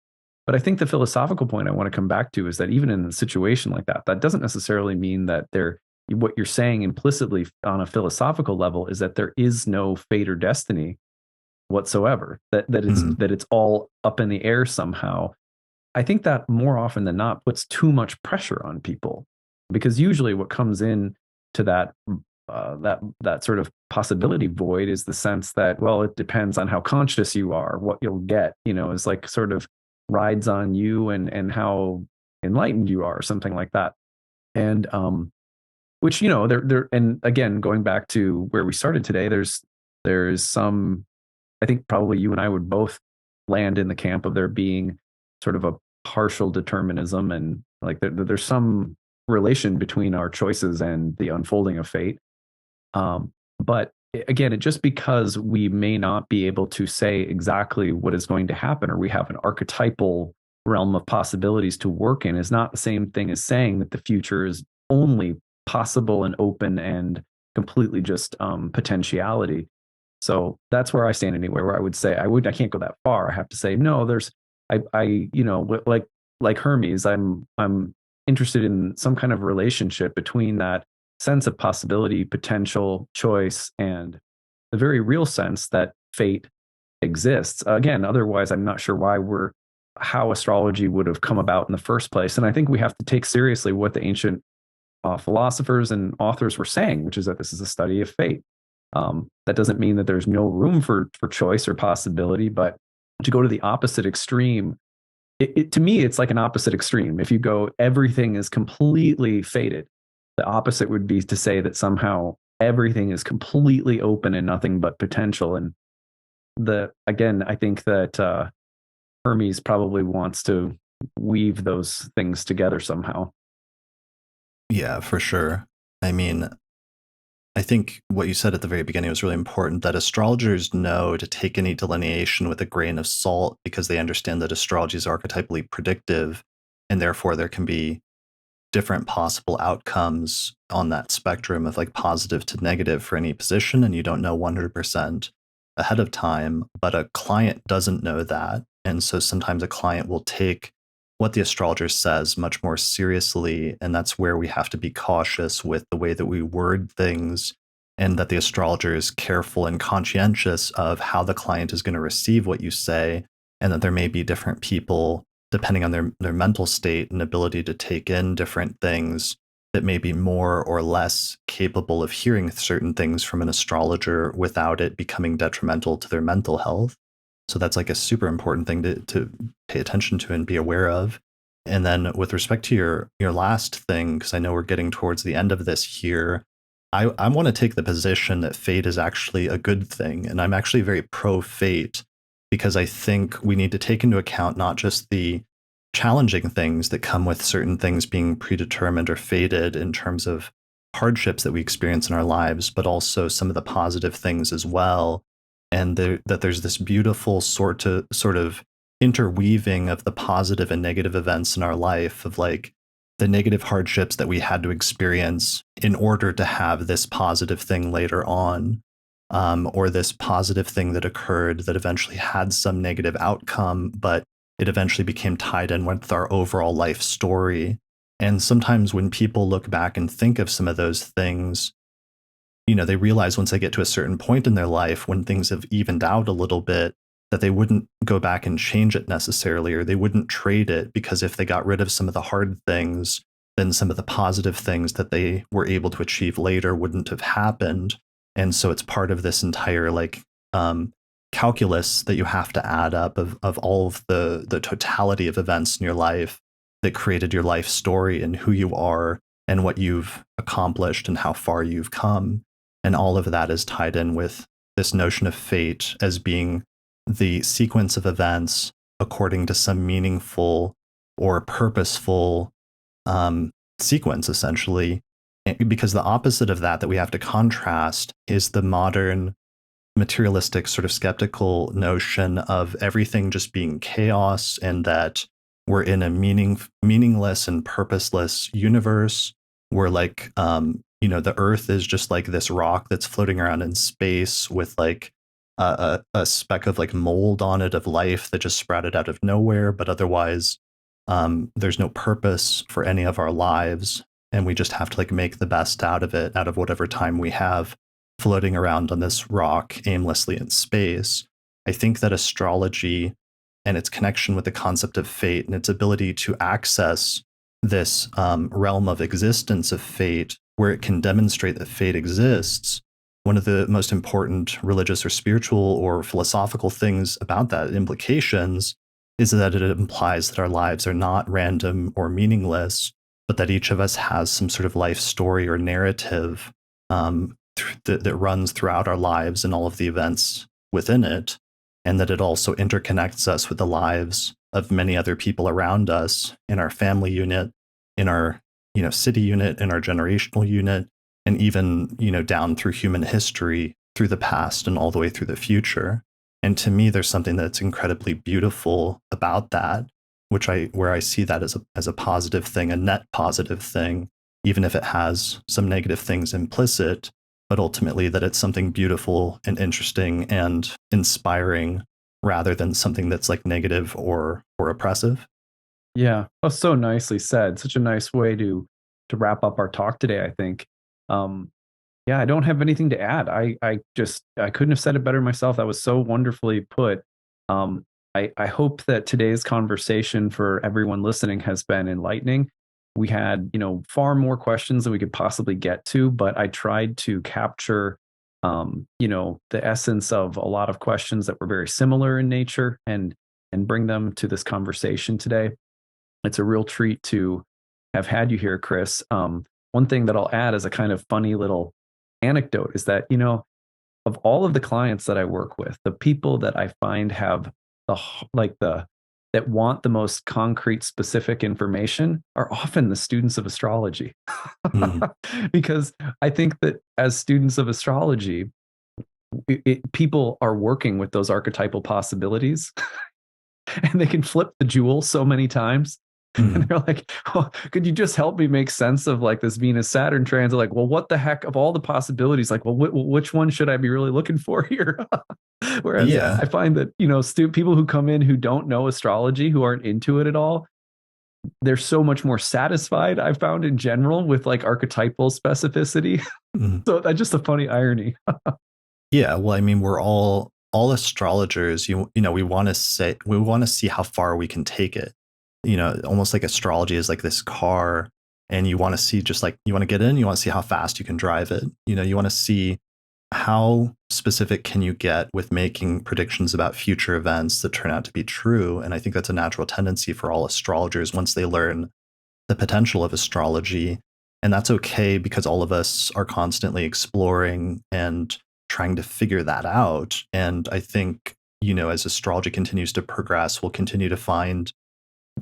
But I think the philosophical point I want to come back to is that even in a situation like that, that doesn't necessarily mean that what you're saying implicitly on a philosophical level is that there is no fate or destiny whatsoever, that it's all up in the air somehow. I think that more often than not puts too much pressure on people, because usually what comes in to that sort of possibility void is the sense that, well, it depends on how conscious you are, what you'll get, is like sort of rides on you and how enlightened you are, something like that. And which, there and again, going back to where we started today, there's some, I think probably you and I would both land in the camp of there being sort of a partial determinism, and like there's some relation between our choices and the unfolding of fate. But again, just because we may not be able to say exactly what is going to happen, or we have an archetypal realm of possibilities to work in, is not the same thing as saying that the future is only possible and open and completely just potentiality. So that's where I stand anyway, where I would say I can't go that far. I have to say, no, like Hermes, I'm interested in some kind of relationship between that sense of possibility, potential, choice, and the very real sense that fate exists. Again, otherwise, I'm not sure how astrology would have come about in the first place. And I think we have to take seriously what the ancient philosophers and authors were saying, which is that this is a study of fate. That doesn't mean that there's no room for choice or possibility, but to go to the opposite extreme, to me, it's like an opposite extreme. If you go, everything is completely fated, the opposite would be to say that somehow everything is completely open and nothing but potential. And again, I think that Hermes probably wants to weave those things together somehow. Yeah, for sure. I mean, I think what you said at the very beginning was really important, that astrologers know to take any delineation with a grain of salt because they understand that astrology is archetypally predictive, and therefore there can be different possible outcomes on that spectrum of like positive to negative for any position, and you don't know 100% ahead of time. But a client doesn't know that. And so sometimes a client will take what the astrologer says much more seriously. And that's where we have to be cautious with the way that we word things, and that the astrologer is careful and conscientious of how the client is going to receive what you say, and that there may be different people, depending on their mental state and ability to take in different things, that may be more or less capable of hearing certain things from an astrologer without it becoming detrimental to their mental health. So that's like a super important thing to pay attention to and be aware of. And then with respect to your last thing, because I know we're getting towards the end of this here, I want to take the position that fate is actually a good thing. And I'm actually very pro fate, because I think we need to take into account not just the challenging things that come with certain things being predetermined or fated in terms of hardships that we experience in our lives, but also some of the positive things as well. And that there's this beautiful sort of interweaving of the positive and negative events in our life, of like the negative hardships that we had to experience in order to have this positive thing later on, or this positive thing that occurred that eventually had some negative outcome, but it eventually became tied in with our overall life story. And sometimes when people look back and think of some of those things, they realize once they get to a certain point in their life, when things have evened out a little bit, that they wouldn't go back and change it necessarily, or they wouldn't trade it, because if they got rid of some of the hard things, then some of the positive things that they were able to achieve later wouldn't have happened. And so it's part of this entire calculus that you have to add up of all of the totality of events in your life that created your life story and who you are and what you've accomplished and how far you've come. And all of that is tied in with this notion of fate as being the sequence of events according to some meaningful or purposeful sequence, essentially, because the opposite of that we have to contrast is the modern materialistic sort of skeptical notion of everything just being chaos and that we're in a meaningless and purposeless universe where like the earth is just like this rock that's floating around in space with like a speck of like mold on it of life that just sprouted out of nowhere, but otherwise there's no purpose for any of our lives, and we just have to like make the best out of it, out of whatever time we have floating around on this rock aimlessly in space. I think that astrology and its connection with the concept of fate and its ability to access this realm of existence of fate, where it can demonstrate that fate exists, one of the most important religious or spiritual or philosophical things about that implications is that it implies that our lives are not random or meaningless, but that each of us has some sort of life story or narrative that runs throughout our lives and all of the events within it, and that it also interconnects us with the lives of many other people around us in our family unit, in our city unit, in our generational unit, and even down through human history, through the past and all the way through the future. And to me, there's something that's incredibly beautiful about that, where I see that as a positive thing, a net positive thing, even if it has some negative things implicit, but ultimately that it's something beautiful and interesting and inspiring rather than something that's like negative or oppressive. Yeah. Oh, so nicely said. Such a nice way to wrap up our talk today, I think. Um, yeah, I don't have anything to add. I couldn't have said it better myself. That was so wonderfully put. I hope that today's conversation for everyone listening has been enlightening. We had, far more questions than we could possibly get to, but I tried to capture, the essence of a lot of questions that were very similar in nature and bring them to this conversation today. It's a real treat to have had you here, Chris. One thing that I'll add as a kind of funny little anecdote is that, of all of the clients that I work with, the people that I find have the that want the most concrete, specific information are often the students of astrology. Mm. Because I think that as students of astrology, people are working with those archetypal possibilities and they can flip the jewel so many times. And Mm. they're like, oh, could you just help me make sense of like this Venus Saturn transit? Like, well, what the heck of all the possibilities? Like, well, which one should I be really looking for here? Whereas Yeah. I find that, people who come in who don't know astrology, who aren't into it at all, they're so much more satisfied, I've found in general, with like archetypal specificity. Mm. So that's just a funny irony. Yeah. Well, I mean, we're all astrologers. We want to see how far we can take it. Almost like astrology is like this car, and you want to see, just like you want to get in, you want to see how fast you can drive it. You want to see how specific can you get with making predictions about future events that turn out to be true. And I think that's a natural tendency for all astrologers once they learn the potential of astrology. And that's okay, because all of us are constantly exploring and trying to figure that out. And I think, as astrology continues to progress, we'll continue to find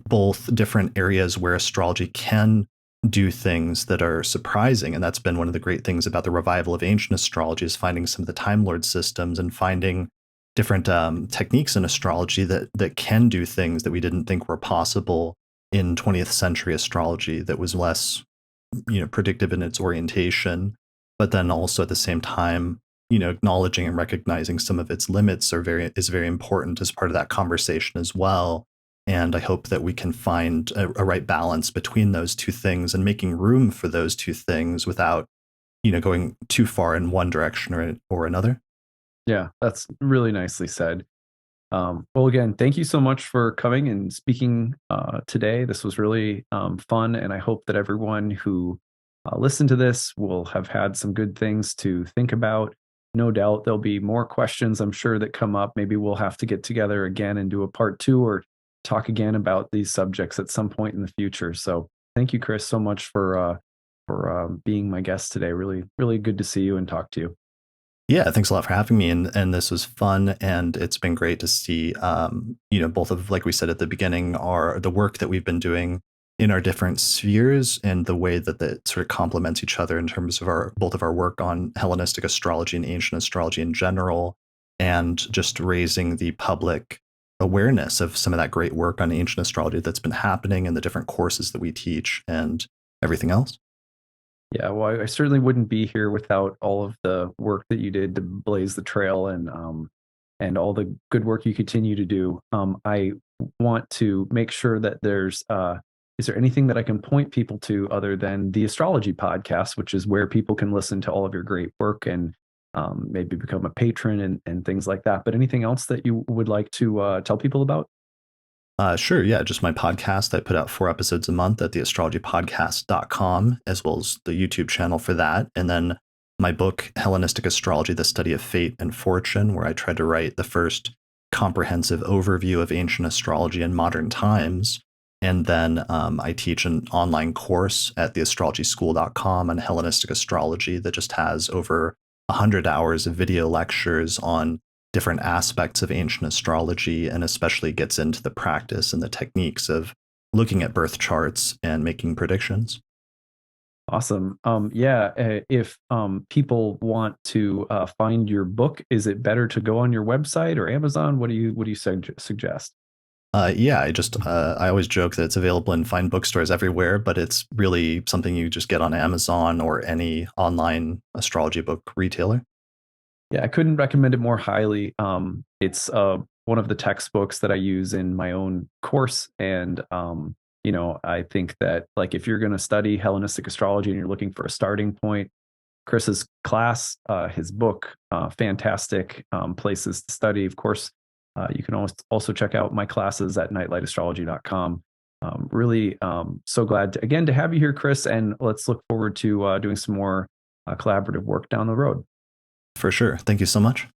both different areas where astrology can do things that are surprising. And that's been one of the great things about the revival of ancient astrology, is finding some of the Time Lord systems and finding different techniques in astrology that can do things that we didn't think were possible in 20th century astrology, that was less predictive in its orientation, but then also at the same time acknowledging and recognizing some of its limits is very important as part of that conversation as well. And I hope that we can find a right balance between those two things and making room for those two things without going too far in one direction or another. Yeah, that's really nicely said. Well, again, thank you so much for coming and speaking today. This was really fun, and I hope that everyone who listened to this will have had some good things to think about. No doubt there'll be more questions, I'm sure, that come up. Maybe we'll have to get together again and do a part 2 or talk again about these subjects at some point in the future. So thank you, Chris, so much for being my guest today. Really, really good to see you and talk to you. Yeah, thanks a lot for having me, and this was fun, and it's been great to see both of, like we said at the beginning, the work that we've been doing in our different spheres and the way that that sort of complements each other in terms of our both of our work on Hellenistic astrology and ancient astrology in general, and just raising the public awareness of some of that great work on ancient astrology that's been happening and the different courses that we teach and everything else. Yeah, well, I certainly wouldn't be here without all of the work that you did to blaze the trail and all the good work you continue to do. I want to make sure that there's is there anything that I can point people to other than the astrology podcast, which is where people can listen to all of your great work and maybe become a patron and things like that. But anything else that you would like to tell people about? Sure. Yeah. Just my podcast. I put out 4 episodes a month at theastrologypodcast.com, as well as the YouTube channel for that. And then my book, Hellenistic Astrology, The Study of Fate and Fortune, where I tried to write the first comprehensive overview of ancient astrology in modern times. And then I teach an online course at theastrologyschool.com on Hellenistic astrology that just has over 100 hours of video lectures on different aspects of ancient astrology, and especially gets into the practice and the techniques of looking at birth charts and making predictions. Awesome. Yeah, if people want to find your book, is it better to go on your website or Amazon? What do you suggest? Yeah, I always joke that it's available in fine bookstores everywhere, but it's really something you just get on Amazon or any online astrology book retailer. Yeah, I couldn't recommend it more highly. It's one of the textbooks that I use in my own course, and I think that like if you're going to study Hellenistic astrology and you're looking for a starting point, Chris's class, his book, fantastic places to study. Of course, you can also check out my classes at nightlightastrology.com. Really, so glad again to have you here, Chris, and let's look forward to doing some more collaborative work down the road. For sure. Thank you so much.